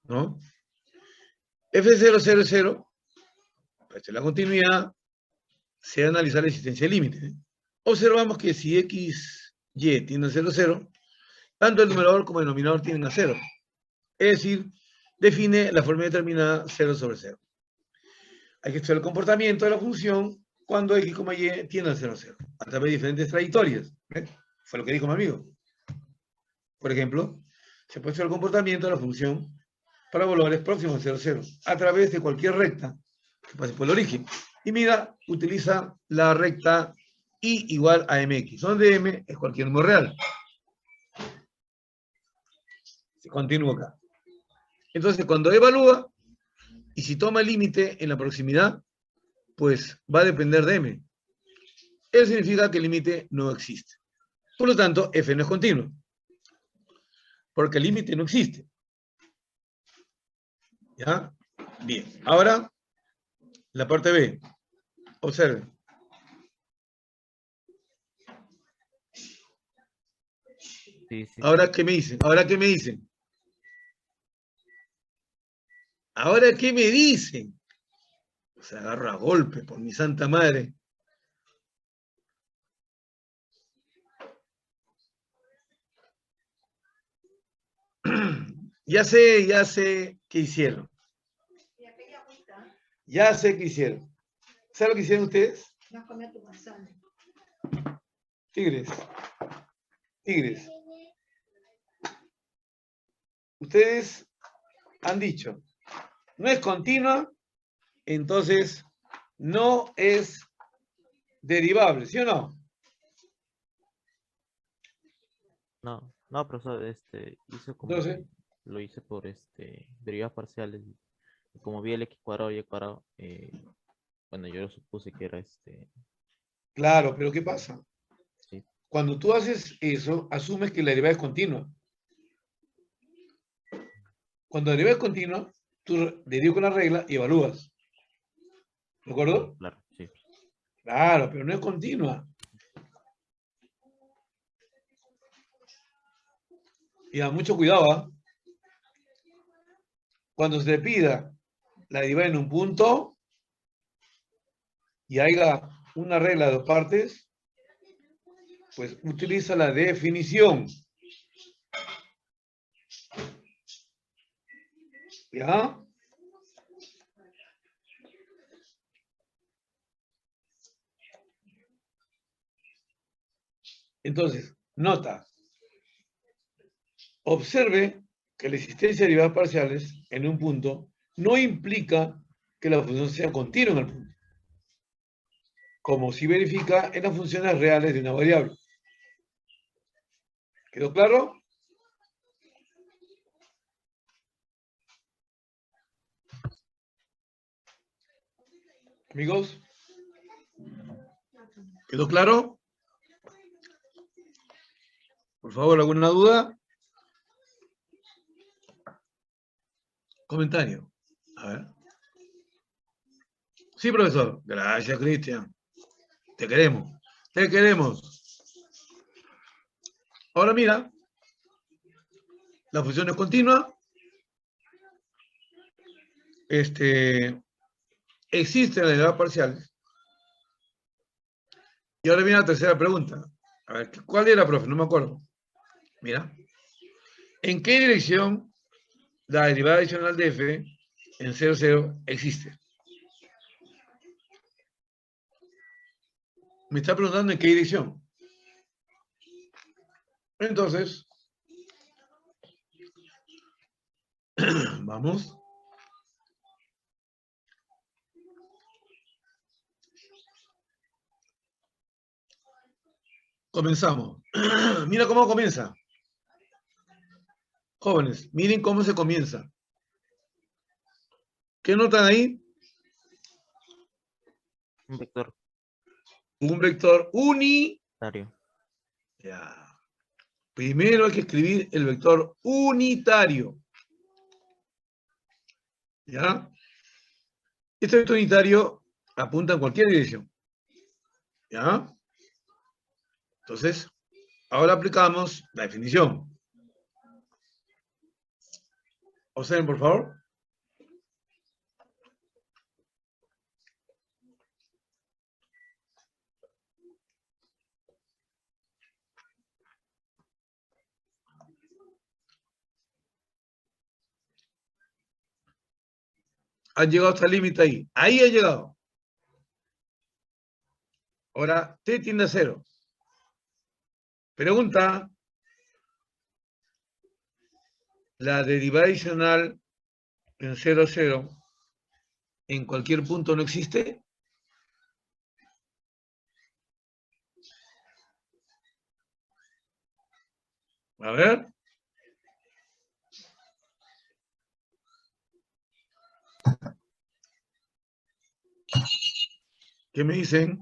S1: ¿no? F0, 0, 0. Esta es la continuidad. Se va a analizar la existencia de límite, ¿eh? Observamos que si x, y tiene 0, 0, tanto el numerador como el denominador tienen a 0. Es decir, define la forma determinada 0 sobre 0. Hay que estudiar el comportamiento de la función cuando x, y tiene a 0, 0. A través de diferentes trayectorias. ¿Ven? Fue lo que dijo mi amigo. Por ejemplo, se puede estudiar el comportamiento de la función para valores próximos a 0, 0. A través de cualquier recta que pase por el origen. Y mira, utiliza la recta y igual a mx, donde m es cualquier número real. Se continúa acá. Entonces, cuando evalúa, y si toma el límite en la proximidad, pues va a depender de m. Eso significa que el límite no existe. Por lo tanto, f no es continuo. Porque el límite no existe. ¿Ya? Bien. Ahora, la parte B. Observen.
S2: Sí, sí.
S1: Ahora, ¿qué me dicen? Ahora, ¿qué me dicen? Ahora, ¿qué me dicen? Se agarra a golpe, por mi santa madre. Ya sé qué hicieron. Ya sé qué hicieron. ¿Saben lo que hicieron ustedes? Tigres. Tigres. Ustedes han dicho, no es continua, entonces no es derivable, ¿sí o no?
S2: No, profesor, hice como
S1: Entonces,
S2: que lo hice por derivadas parciales. Y como vi el x cuadrado y y cuadrado, bueno, yo lo supuse que era
S1: claro, pero ¿qué pasa?
S2: sí,
S1: Cuando tú haces eso, asumes que la derivada es continua. Cuando la derivada es continua, tú derivas con la regla y evalúas. ¿De acuerdo?
S2: claro, sí.
S1: Claro, pero no es continua. Y da mucho cuidado, ¿ah? Cuando se te pida la derivada en un punto y haya una regla de dos partes, pues utiliza la definición. ¿Ya? Entonces, nota. Observe que la existencia de derivadas parciales en un punto no implica que la función sea continua en el punto, como si verifica en las funciones reales de una variable. ¿Quedó claro? Amigos, ¿quedó claro? Por favor, ¿alguna duda? Comentario. A ver. Sí, profesor. Gracias, Cristian. Te queremos. Te queremos. Ahora mira, la función es continua. Existe la derivada parcial. Y ahora viene la tercera pregunta. A ver, ¿cuál era, profe? No me acuerdo. Mira. ¿En qué dirección la derivada adicional de f en 0, 0 existe? Me está preguntando en qué dirección. Entonces, vamos. Comenzamos. Mira cómo comienza. Jóvenes, miren cómo se comienza. ¿Qué notan ahí?
S2: Un vector
S1: Un vector uni.
S2: unitario.
S1: Ya. Primero hay que escribir el vector unitario. ¿Ya? Este vector unitario apunta en cualquier dirección. ¿Ya? Entonces, ahora aplicamos la definición. Observen, por favor. Han llegado hasta el límite ahí. Ahí ha llegado. Ahora, t tiende a 0. Pregunta. La derivada adicional en 0, 0 en cualquier punto no existe. A ver. ¿Qué me dicen?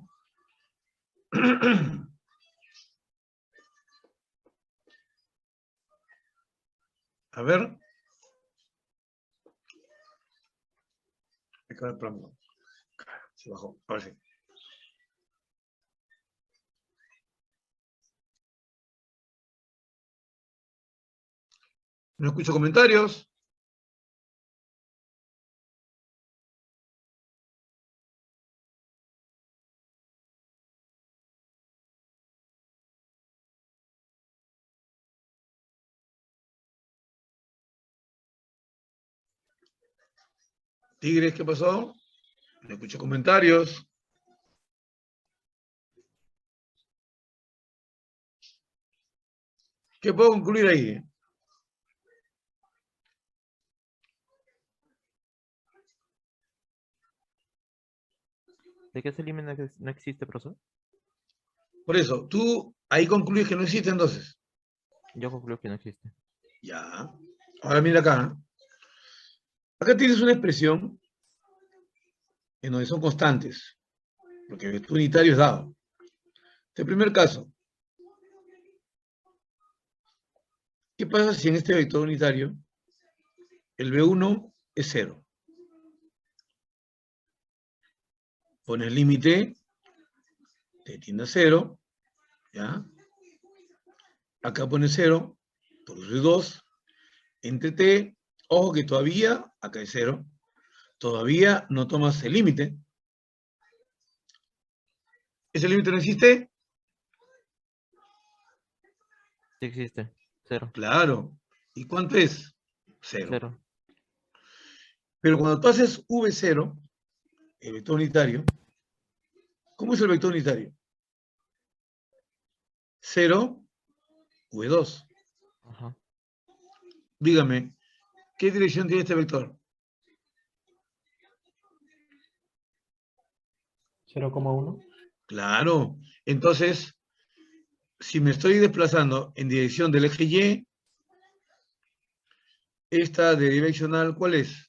S1: A ver. Se bajó. Ahora sí. No escucho comentarios. Tigres, ¿qué pasó? No escucho comentarios. ¿Qué puedo concluir ahí?
S2: ¿De qué ese límite no existe, profesor?
S1: Por eso, tú ahí concluyes que no existe entonces.
S2: Yo concluyo que no existe.
S1: Ya. Ahora mira acá. Acá tienes una expresión en donde son constantes, porque el vector unitario es dado. Este primer caso, ¿qué pasa si en este vector unitario el B1 es 0? Pones límite, t tiende a 0, ¿ya? Acá pones 0, por eso es 2, entre t, ojo que todavía, acá es 0, todavía no tomas el límite. ¿Ese límite no existe?
S2: Sí existe. 0.
S1: Claro. ¿Y cuánto es? 0.
S2: 0.
S1: Pero cuando tú haces V0, el vector unitario, ¿cómo es el vector unitario? 0, V2.
S2: Ajá.
S1: Dígame, ¿qué dirección tiene este vector?
S6: 0,1.
S1: Claro. Entonces, si me estoy desplazando en dirección del eje Y, esta direccional, ¿cuál es?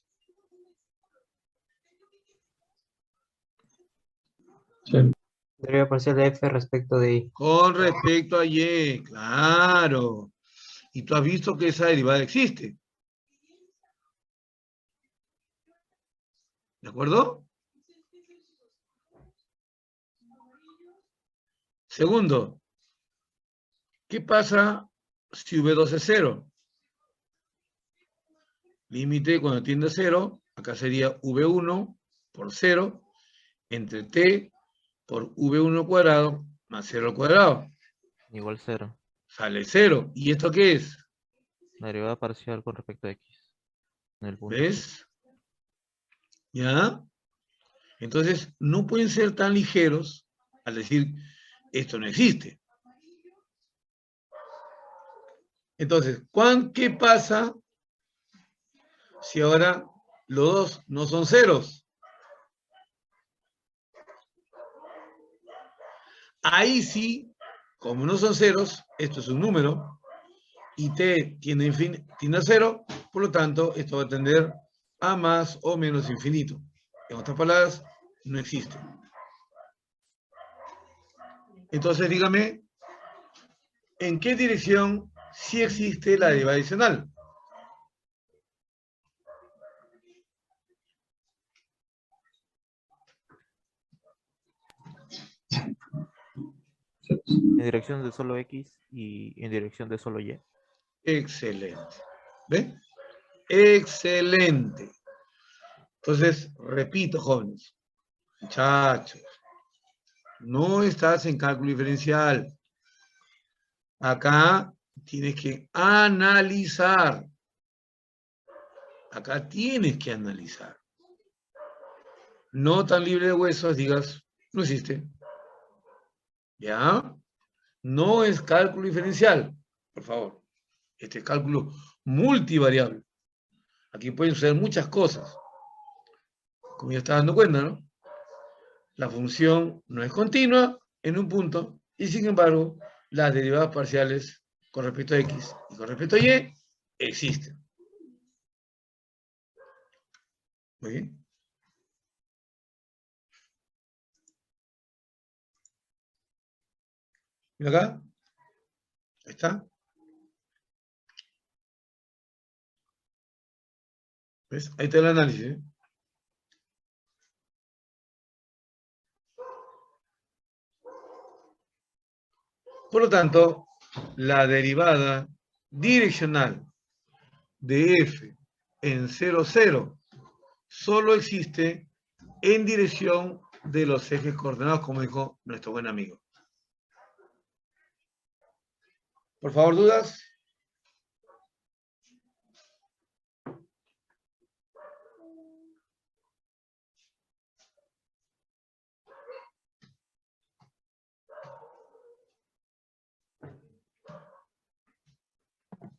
S5: Deriva parcial de f respecto de y.
S1: Con respecto a Y, claro. Y tú has visto que esa derivada existe. ¿De acuerdo? Segundo, ¿qué pasa si V2 es 0? Límite cuando tiende a 0, acá sería V1 por 0 entre t por V1 cuadrado más 0 al cuadrado.
S2: Igual 0.
S1: Sale 0. ¿Y esto qué es?
S2: La derivada parcial con respecto a x. En el punto.
S1: ¿Ves? ¿Ya? Entonces, no pueden ser tan ligeros al decir, esto no existe. Entonces, ¿qué pasa si ahora los dos no son ceros? Ahí sí, como no son ceros, esto es un número, y t tiende a 0, por lo tanto, esto va a tender a más o menos infinito. En otras palabras, no existe. Entonces, dígame, ¿en qué dirección sí existe la derivada adicional?
S2: En dirección de solo x y en dirección de solo y.
S1: Excelente. ¿Ve? Excelente. Entonces, repito, jóvenes, muchachos, no estás en cálculo diferencial. Acá tienes que analizar. Acá tienes que analizar. No tan libre de huesos, digas, no existe. ¿Ya? No es cálculo diferencial, por favor. Este es cálculo multivariable. Aquí pueden suceder muchas cosas. Como ya estás dando cuenta, ¿no? La función no es continua en un punto y sin embargo las derivadas parciales con respecto a x y con respecto a y existen. Muy bien. Mira acá. Ahí está. ¿Ves? Ahí está el análisis, ¿eh? Por lo tanto, la derivada direccional de f en 0, 0 solo existe en dirección de los ejes coordenados, como dijo nuestro buen amigo. Por favor, ¿dudas?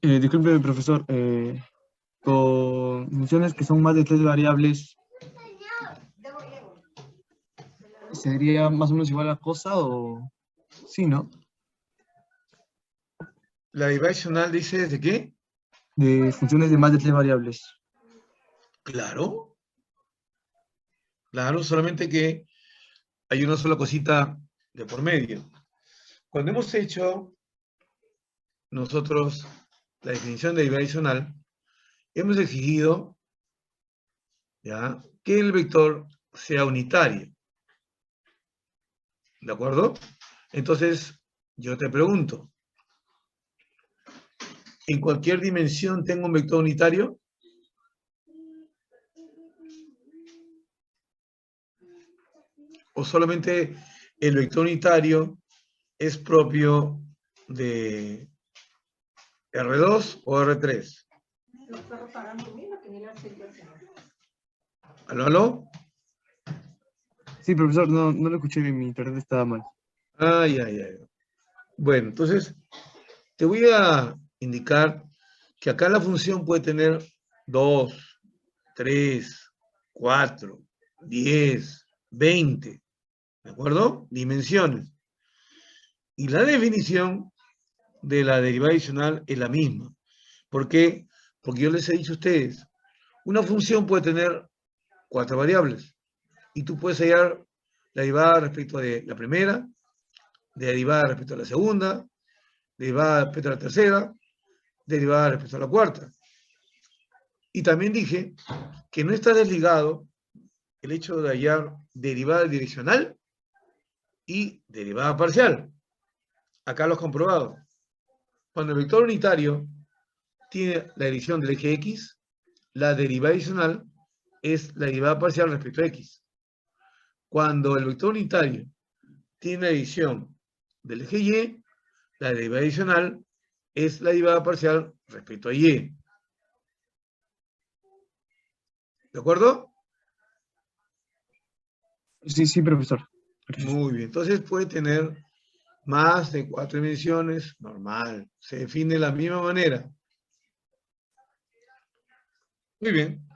S6: Disculpe, profesor, con funciones que son más de 3 variables, ¿sería más o menos igual a cosa o sí, no?
S1: La divisional dice de qué?
S6: De funciones de más de 3 variables.
S1: Claro, claro, solamente que hay una sola cosita de por medio. Cuando hemos hecho nosotros la definición de divisional, hemos exigido, ¿ya?, que el vector sea unitario. ¿De acuerdo? Entonces, yo te pregunto, ¿en cualquier dimensión tengo un vector unitario? ¿O solamente el vector unitario es propio de R2 o R3? ¿Aló, aló?
S6: Sí, profesor, no lo escuché bien, mi internet estaba mal.
S1: Ay, ay, ay. Bueno, entonces, te voy a indicar que acá la función puede tener 2, 3, 4, 10, 20, ¿de acuerdo? Dimensiones. Y la definición de la derivada adicional es la misma. ¿Por qué? Porque yo les he dicho a ustedes, una función puede tener 4 variables y tú puedes hallar la derivada respecto de la primera, derivada respecto a la segunda, derivada respecto a la tercera, derivada respecto a la cuarta. Y también dije que no está desligado el hecho de hallar derivada direccional y derivada parcial. Acá lo he comprobado. Cuando el vector unitario tiene la dirección del eje X, la derivada adicional es la derivada parcial respecto a X. Cuando el vector unitario tiene la dirección del eje Y, la derivada adicional es la derivada parcial respecto a Y. ¿De acuerdo?
S6: Sí, profesor. Gracias.
S1: Muy bien. Entonces puede tener más de 4 dimensiones, normal. Se define de la misma manera. Muy bien.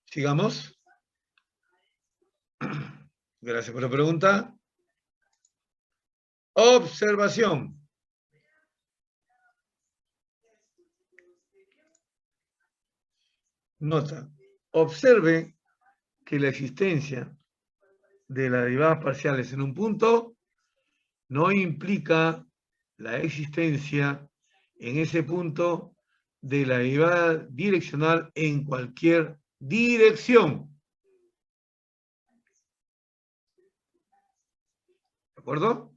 S1: Sigamos. Gracias por la pregunta. Observación. Nota. Observe que la existencia de las derivadas parciales en un punto no implica la existencia en ese punto de la derivada direccional en cualquier dirección. ¿De acuerdo?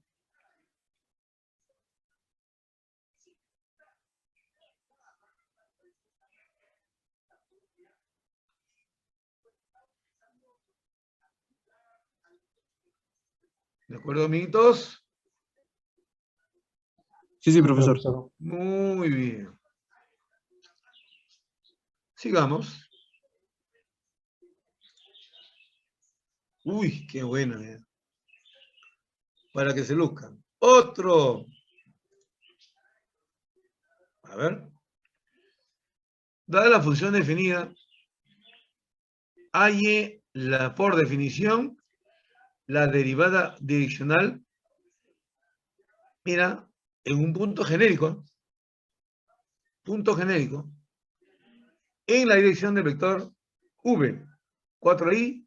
S1: ¿De acuerdo, amiguitos?
S6: Sí, profesor.
S1: Muy bien. Sigamos. Uy, qué bueno. Para que se luzcan. Otro. A ver. Dada la función definida, halle por definición la derivada direccional, mira, en un punto genérico, en la dirección del vector v, 4i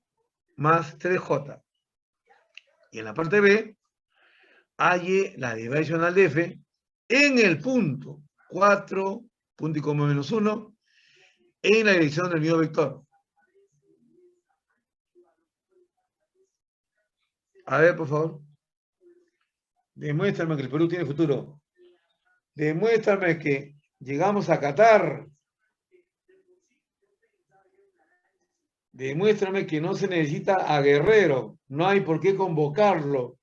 S1: más 3j. Y en la parte b, halle la derivada adicional de f en el punto 4, punto y coma menos 1, en la dirección del mismo vector. A ver, por favor. Demuéstrame que el Perú tiene futuro. Demuéstrame que llegamos a Qatar. Demuéstrame que no se necesita a Guerrero. No hay por qué convocarlo.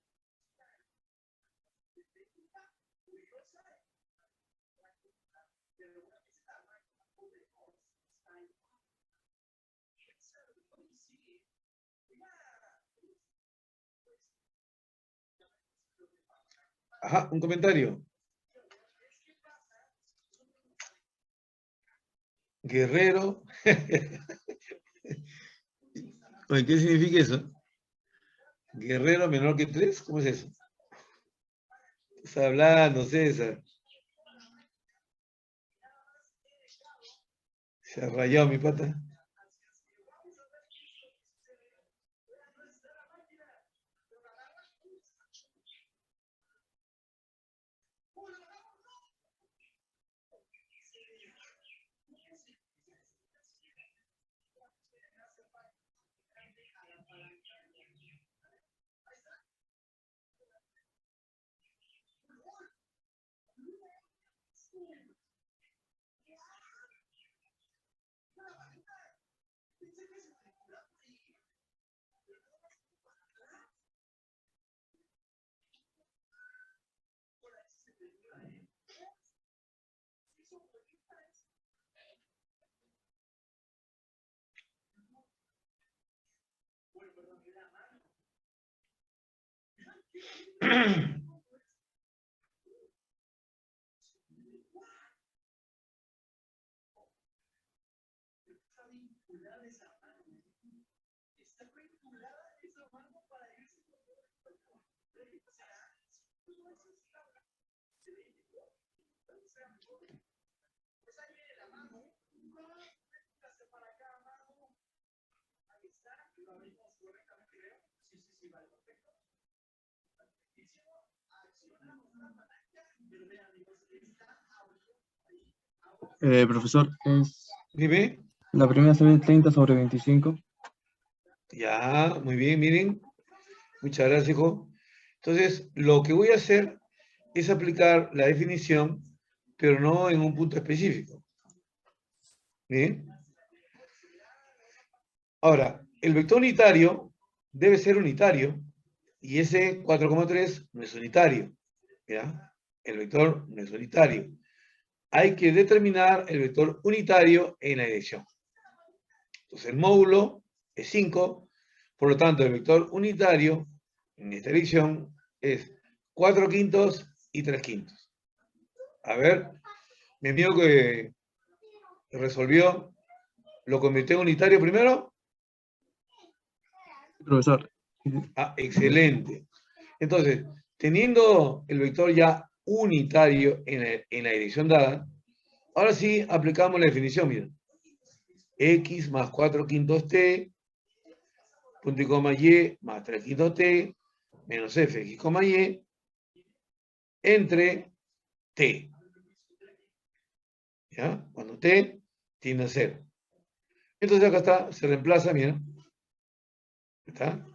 S1: Ajá, un comentario. Guerrero. Oye, ¿qué significa eso? Guerrero menor que 3, ¿cómo es eso? Está hablando, César. Se ha rayado mi pata.
S6: Profesor, es
S1: Dime.
S6: la primera se ve 30 sobre 25.
S1: Ya, muy bien, miren. Muchas gracias, hijo. Entonces, lo que voy a hacer es aplicar la definición, pero no en un punto específico. ¿Bien? Ahora, el vector unitario debe ser unitario y ese 4,3 no es unitario. ¿Ya? El vector no es unitario. Hay que determinar el vector unitario en la dirección. Entonces, el módulo es 5, por lo tanto, el vector unitario en esta dirección es 4/5 y 3/5. A ver, mi amigo que resolvió, ¿lo convirtió en unitario primero?
S6: Profesor,
S1: Ah, excelente. Entonces, teniendo el vector ya unitario en la dirección dada, ahora sí aplicamos la definición, miren. X más 4/5 t, punto y coma y más 3/5 t, menos f, x, y, entre t. ¿Ya? Cuando t tiende a 0. Entonces acá está, se reemplaza, mira. ¿Está?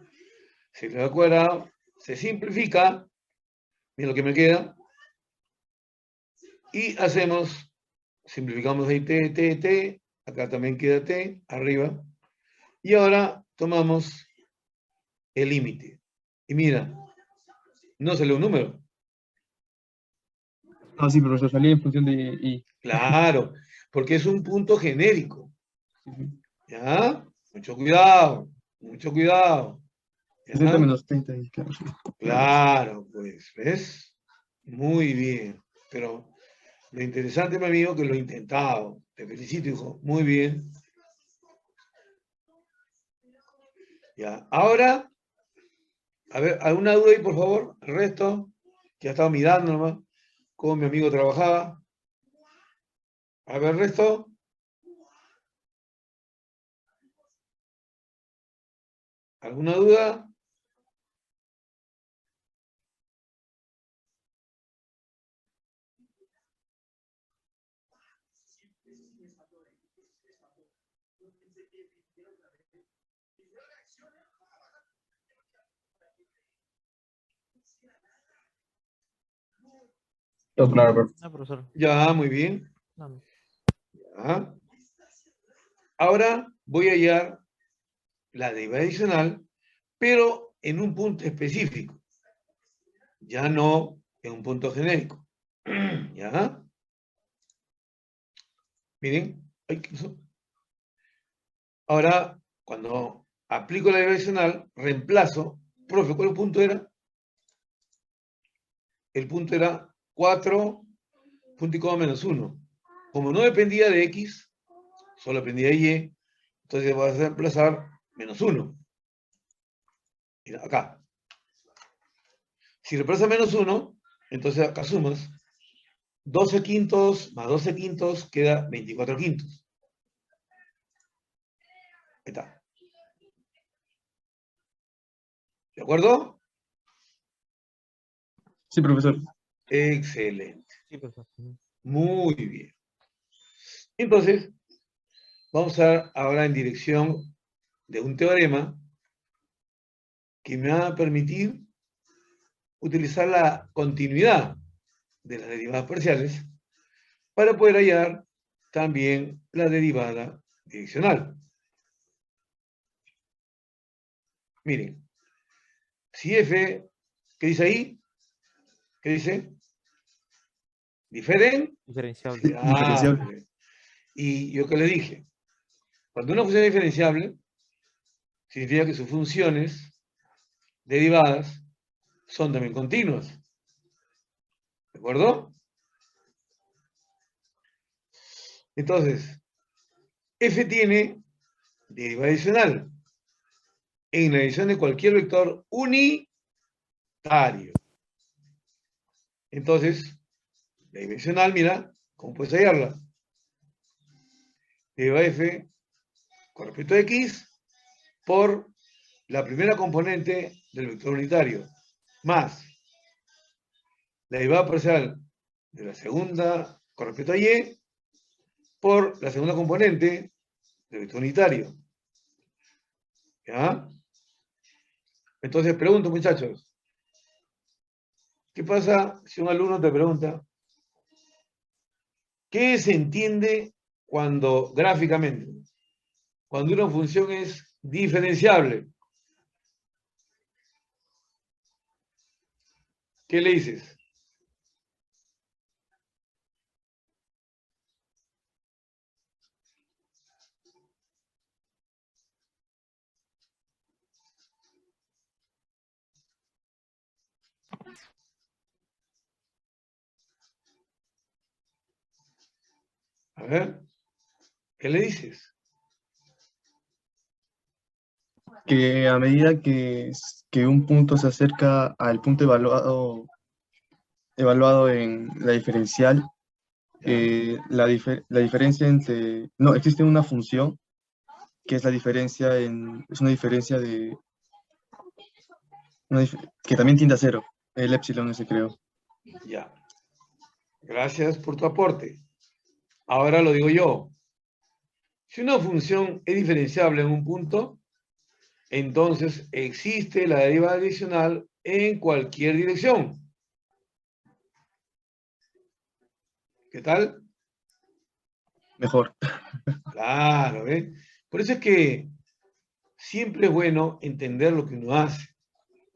S1: Se queda al cuadrado, se simplifica, mira lo que me queda. Y hacemos, simplificamos ahí t, acá también queda t, arriba. Y ahora tomamos el límite. Y mira, no sale un número.
S6: no, sí, profesor, salía en función de y.
S1: Claro, porque es un punto genérico.
S6: Sí, sí.
S1: ¿Ya? Mucho cuidado, mucho cuidado.
S6: 60
S1: ¿Ya?
S6: menos 30, y claro, sí.
S1: Claro, pues, ¿ves? Muy bien. Pero lo interesante, mi amigo, que lo he intentado. Te felicito, hijo. Muy bien. Ya. Ahora, a ver, ¿alguna duda ahí, por favor? El resto, que ha estado mirando nomás cómo mi amigo trabajaba. A ver, el resto. ¿Alguna duda?
S6: Todo claro, profe.
S2: No, profesor.
S1: Ya, muy bien.
S2: No,
S1: Ya. Ahora voy a hallar la derivada adicional, pero en un punto específico. Ya no en un punto genérico. ¿Ya? Miren. Ay, ¿qué pasó? Ahora, cuando aplico la derivada adicional, reemplazo. Profe, ¿cuál punto era? El punto era 4, punto y coma menos 1. Como no dependía de x, solo dependía de y, entonces vas a reemplazar menos 1. Mira, acá. Si reemplaza menos 1, entonces acá sumas 12 quintos más 12 quintos queda 24 quintos. Ahí está. ¿De acuerdo?
S6: Sí, profesor.
S1: Excelente.
S2: Sí, profesor. Ujú.
S1: Muy bien. Entonces, vamos a ahora en dirección de un teorema que me va a permitir utilizar la continuidad de las derivadas parciales para poder hallar también la derivada direccional. Miren, si f, ¿qué dice ahí? ¿Qué dice? Diferenciable.
S2: Diferenciable.
S6: Diferenciable.
S1: Y yo que le dije, cuando una función es diferenciable, significa que sus funciones derivadas son también continuas. ¿De acuerdo? Entonces, f tiene derivada adicional en la dirección de cualquier vector unitario. Entonces, la dimensional, mira, ¿cómo puedes hallarla? Derivada f con respecto a x por la primera componente del vector unitario, más la derivada parcial de la segunda con respecto a y por la segunda componente del vector unitario. ¿Ya? Entonces pregunto, muchachos, ¿qué pasa si un alumno te pregunta qué se entiende cuando gráficamente, cuando una función es diferenciable? ¿Qué le dices? A ver, ¿qué le dices?
S6: Que a medida que un punto se acerca al punto evaluado en la diferencial,
S1: ¿Ya?
S6: la diferencia entre... No, existe una función que es la diferencia es una diferencia de... que también tiende a cero, el épsilon ese creo.
S1: Ya. Gracias por tu aporte. Ahora lo digo yo. Si una función es diferenciable en un punto, entonces existe la derivada adicional en cualquier dirección. ¿Qué tal?
S6: Mejor.
S1: Claro, ¿eh? Por eso es que siempre es bueno entender lo que uno hace,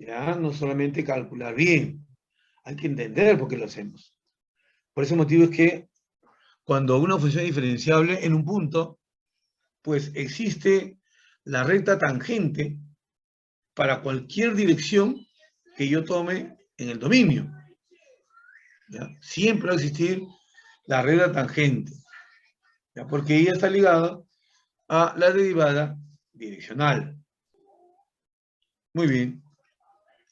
S1: ¿ya? No solamente calcular bien, hay que entender por qué lo hacemos. Por ese motivo es que cuando una función es diferenciable en un punto, pues existe la recta tangente para cualquier dirección que yo tome en el dominio. ¿Ya? Siempre va a existir la recta tangente, ¿ya? Porque ella está ligada a la derivada direccional. Muy bien.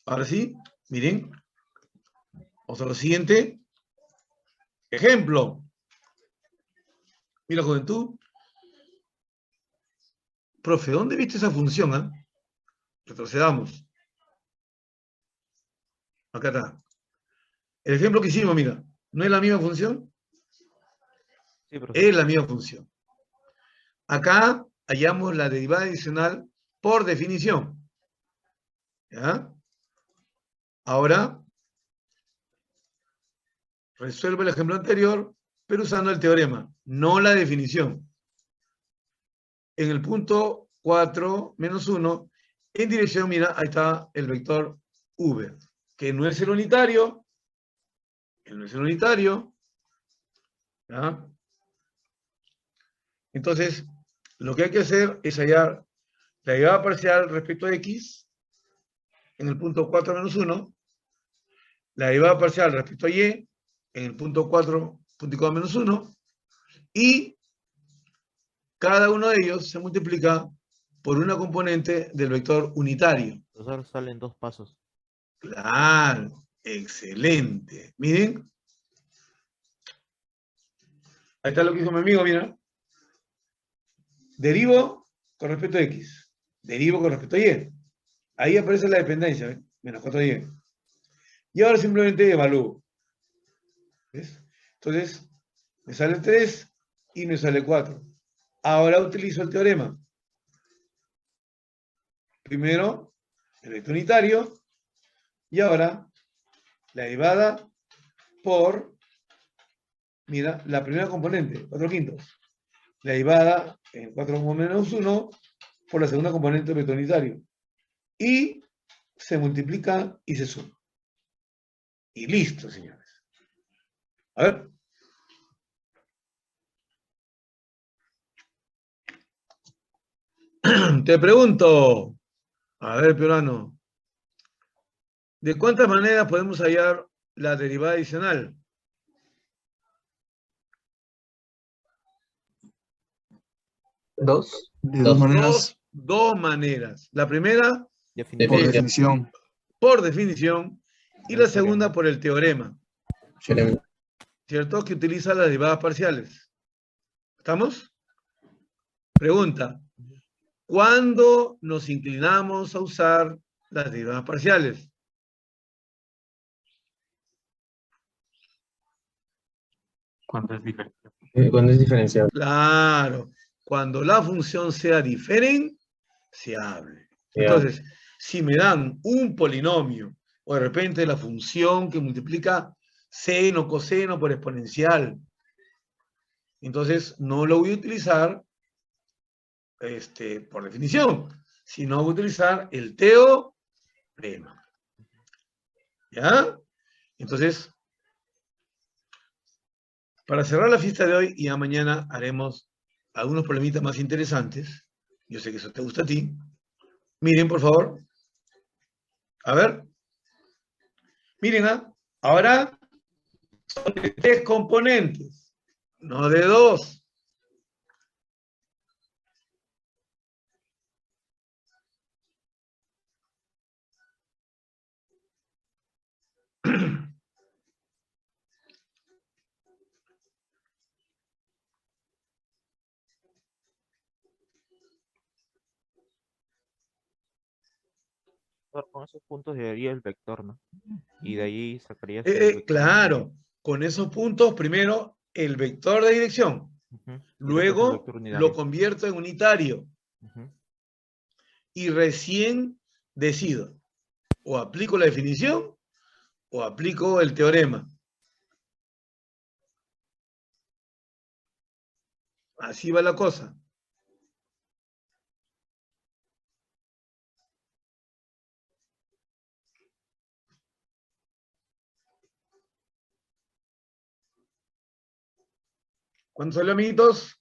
S1: Ahora sí, miren. Vamos a lo siguiente. Ejemplo. Mira, juventud. Profe, ¿dónde viste esa función? Retrocedamos. Acá está. El ejemplo que hicimos, mira, ¿no es la misma función?
S2: Sí, profesor.
S1: Es la misma función. Acá hallamos la derivada adicional por definición. ¿Ya? Ahora, resuelve el ejemplo anterior, pero usando el teorema, no la definición. En el punto 4 menos 1, en dirección, mira, ahí está el vector v, que no es el unitario, ¿ya? Entonces, lo que hay que hacer es hallar la derivada parcial respecto a x en el punto 4 menos 1, la derivada parcial respecto a y en el punto 4 menos 1, y cada uno de ellos se multiplica por una componente del vector unitario.
S2: Profesor, salen 2 pasos.
S1: Claro, excelente. Miren. Ahí está lo que hizo mi amigo, mira. Derivo con respecto a x. Derivo con respecto a y. Ahí aparece la dependencia, ¿ves? Menos 4y. Y ahora simplemente evalúo. ¿Ves? Entonces, me sale 3 y me sale 4. Ahora utilizo el teorema. Primero, el vector unitario. Y ahora, la derivada por, mira, la primera componente, 4/5. La derivada en 4 menos 1 por la segunda componente del vector unitario. Y se multiplica y se suma. Y listo, señores. A ver. Te pregunto, a ver, peruano, ¿de cuántas maneras podemos hallar la derivada adicional?
S5: Dos.
S6: De dos maneras,
S1: Dos maneras. La primera,
S6: por
S2: Definitivamente.
S6: definición.
S1: por definición, y la
S2: El teorema.
S1: segunda por el teorema, ¿cierto? Que utiliza las derivadas parciales. ¿Estamos? Pregunta, ¿cuándo nos inclinamos a usar las derivadas parciales?
S5: ¿Cuánto es diferente?
S7: Cuando es diferenciable.
S1: Claro, cuando la función sea diferenciable. Entonces, si me dan un polinomio, o de repente la función que multiplica seno, coseno por exponencial, entonces no lo voy a utilizar por definición, sino voy a utilizar el teorema. ¿Ya? Entonces, para cerrar la fiesta de hoy, y ya mañana haremos algunos problemitas más interesantes. Yo sé que eso te gusta a ti. Miren, por favor. A ver. Miren, ahora son de 3 componentes, no de 2.
S2: Con esos puntos llegaría el vector, ¿no? Y de ahí sacarías el vector
S1: Claro, con esos puntos, primero el vector de dirección,
S2: unitario. Ujú. Y después el
S1: luego
S2: vector unitario.
S1: lo convierto en unitario
S2: Ujú.
S1: y recién decido, o aplico la definición o aplico el teorema. Así va la cosa. ¿Cuántos salió, amiguitos?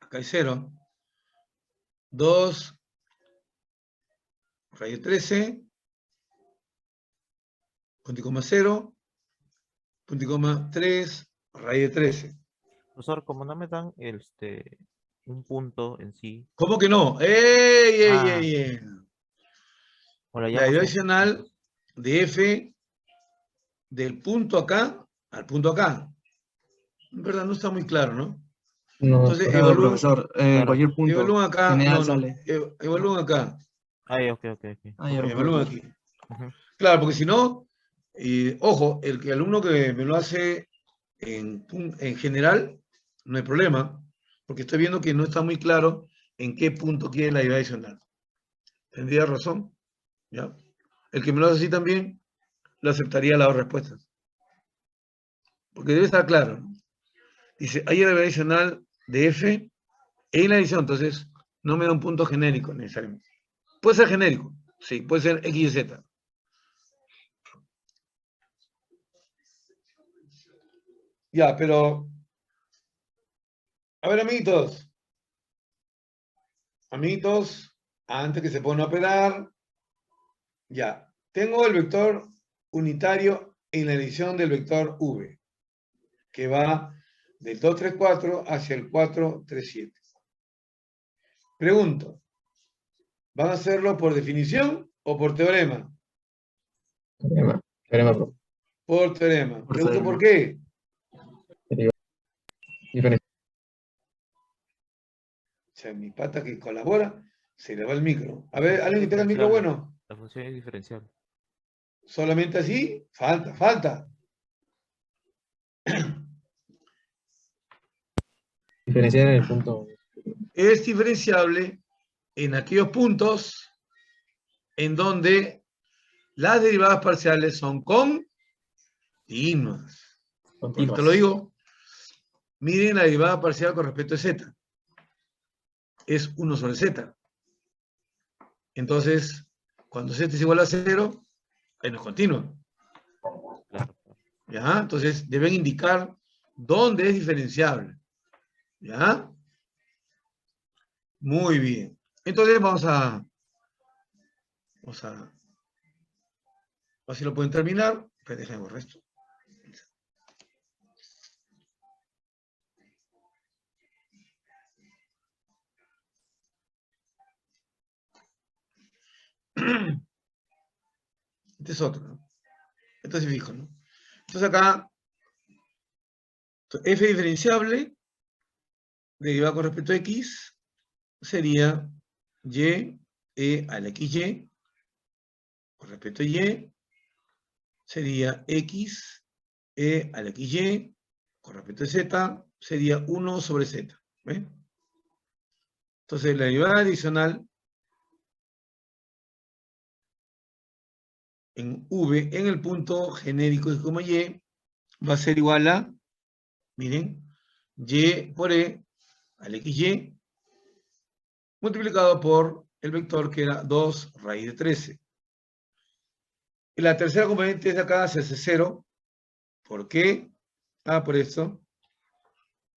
S1: Acá hay 0. 2 raíz 13, punto y coma 0, punto y coma 3, raíz de 13.
S2: Profesor, como no me dan un punto en sí,
S1: ¿Cómo que no? ¡Ey!
S2: Ah.
S1: ¡Ey!
S2: o la
S1: La
S2: llamas
S1: direccional de f del punto acá al punto acá. En verdad no está muy claro, ¿no?
S5: No,
S1: Entonces,
S6: Claro, profesor,
S2: Claro.
S6: cualquier punto
S1: evalúan acá,
S6: general
S1: no,
S6: sale.
S1: evalúan acá,
S2: Ay, ok.
S6: Ah, ya,
S1: evalúan
S6: profesor.
S1: aquí.
S2: Ujú.
S1: Claro, porque si no, ojo, el alumno que me lo hace en general, no hay problema, porque estoy viendo que no está muy claro en qué punto quiere la derivada adicional. Tendría razón, ¿ya? El que me lo hace así también, lo aceptaría las dos respuestas. Porque debe estar claro, ¿no? Dice, hay derivada adicional de f en la adición, entonces no me da un punto genérico necesariamente. Puede ser genérico, sí, puede ser x y z. Ya, pero, a ver, amiguitos, antes que se pongan a operar, ya, tengo el vector unitario en la edición del vector v, que va del 2, 3, 4 hacia el 4, 3, 7. Pregunto, ¿van a hacerlo por definición o por teorema?
S5: Teorema, profe.
S1: Por teorema.
S6: Por
S1: Pregunto
S6: teorema.
S1: por qué.
S5: Diferente.
S1: O sea, mi pata que colabora, se le va el micro. A ver, ¿alguien que tenga el micro
S2: Diferenciable.
S1: bueno?
S2: La función es diferencial.
S1: ¿Solamente así? Falta.
S5: Diferenciar en el punto.
S1: Es diferenciable en aquellos puntos en donde las derivadas parciales son continuas. Y te lo digo, miren la derivada parcial con respecto a z. Es 1 sobre z. Entonces, cuando z es igual a 0, ahí no es continua.
S2: Claro.
S1: ¿Ya? Entonces, deben indicar dónde es diferenciable. ¿Ya? Muy bien. Entonces, vamos a ver si lo pueden terminar. Pues déjenme borrar esto. Este es otro, ¿no? Esto sí fijo, ¿no? Entonces acá, f diferenciable derivada con respecto a x sería y a la xy con respecto a y sería x a la xy con respecto a z sería 1 sobre z. ¿Ven? Entonces la derivada adicional en v en el punto genérico de como y va a ser igual a, miren, y por e al xy multiplicado por el vector que era 2 raíz de 13. Y la tercera componente de acá se hace 0. ¿Por qué? Por esto.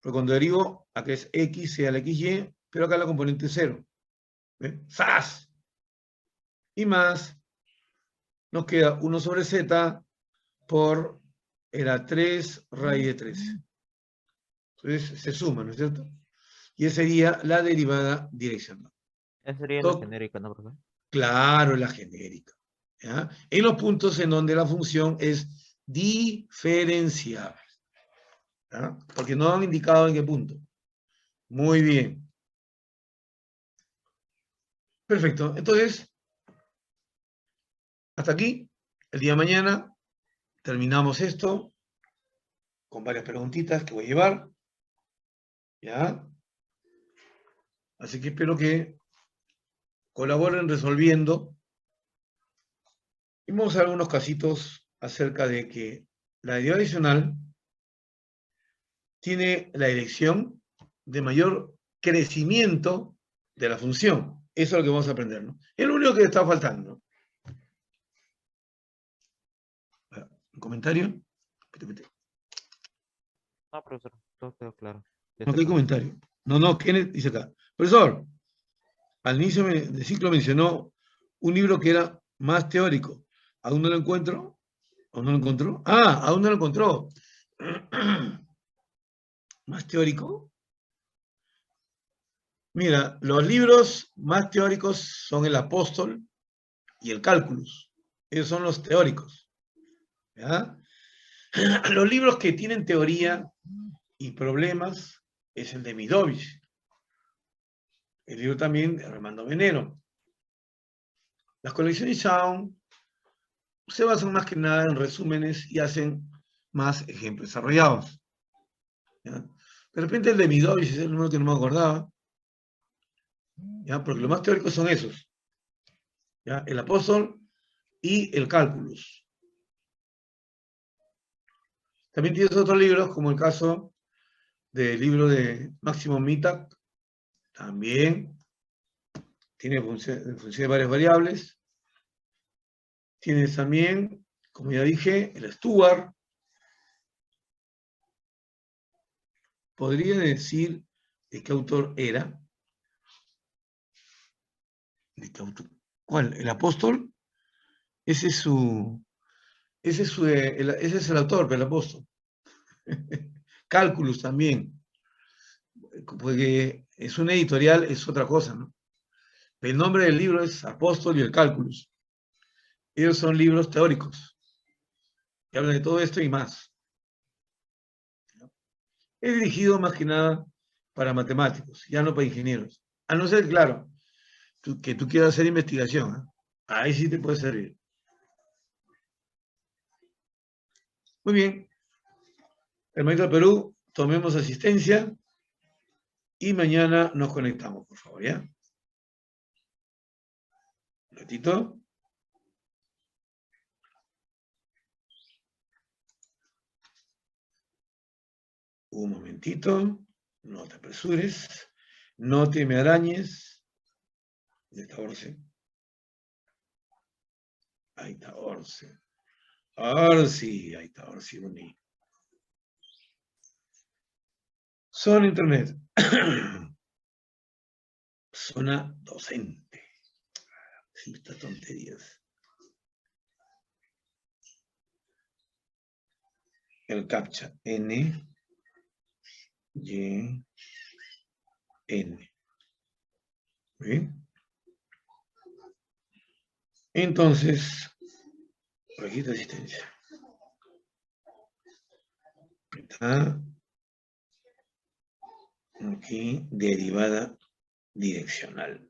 S1: Porque cuando derivo, acá es x sea la xy, pero acá la componente es 0. ¿Ven? ¡Zas! Y más, nos queda 1 sobre z por, era 3 raíz de 13. Entonces se suma, ¿no es cierto? Y esa sería la derivada direccional.
S2: Esa sería la
S1: Todo,
S2: genérica, ¿no, profe?
S1: claro, la genérica. ¿Ya? En los puntos en donde la función es diferenciable. ¿Ya? Porque no han indicado en qué punto. Muy bien. Perfecto. Entonces, hasta aquí. El día de mañana terminamos esto con varias preguntitas que voy a llevar. ¿Ya? Así que espero que colaboren resolviendo. Y vamos a ver algunos casitos acerca de que la derivada adicional tiene la dirección de mayor crecimiento de la función. Eso es lo que vamos a aprender, ¿no? Es lo único que está faltando. ¿Un comentario?
S2: No, profesor, todo quedó claro. Ya
S1: No
S2: está
S1: hay
S2: acá.
S1: comentario. No, Kenneth dice acá. Profesor, al inicio del ciclo mencionó un libro que era más teórico. ¿Aún no lo encuentro? ¿Aún no lo encontró? Aún no lo encontró. ¿Más teórico? Mira, los libros más teóricos son el Apóstol y el Cálculus. Esos son los teóricos. ¿Ya? Los libros que tienen teoría y problemas es el de Midovich. El libro también de Armando Venero. Las colecciones Shawn se basan más que nada en resúmenes y hacen más ejemplos desarrollados. ¿Ya? De repente el de Midovich es el número que no me acordaba, ¿ya? Porque los más teóricos son esos, ¿ya? El apóstol y el cálculus. También tienes otros libros, como el caso del libro de Máximo Mitak, también tiene función de varias variables. Tienes también, como ya dije, el Stuart. ¿Podría decir de qué autor era? ¿De qué autor? ¿Cuál? ¿El apóstol? Ese es el autor, el apóstol. Cálculos también. Porque es una editorial, es otra cosa, ¿no? El nombre del libro es Apóstol y el Cálculos. Ellos son libros teóricos que hablan de todo esto y más. Es dirigido más que nada para matemáticos, ya no para ingenieros. A no ser, claro, que tú quieras hacer investigación, ¿eh? Ahí sí te puede servir. Muy bien. Hermanito del Perú, tomemos asistencia y mañana nos conectamos, por favor, ¿ya? Un ratito. Un momentito. No te apresures. No te me arañes. ¿Dónde está Orce? Ahí está Orce. Orsi, ahí está Orsi bonito. Zona Internet. Zona docente. Sí, estas tonterías. El captcha. N. Y. N. ¿Bien? Entonces, registro de asistencia. Está aquí, derivada direccional.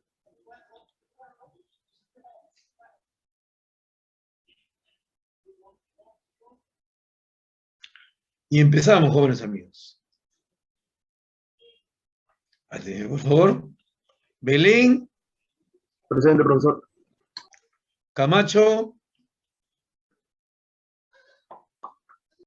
S1: Y empezamos, jóvenes amigos. Atención, por favor. Belén.
S7: Presente, profesor.
S1: Camacho.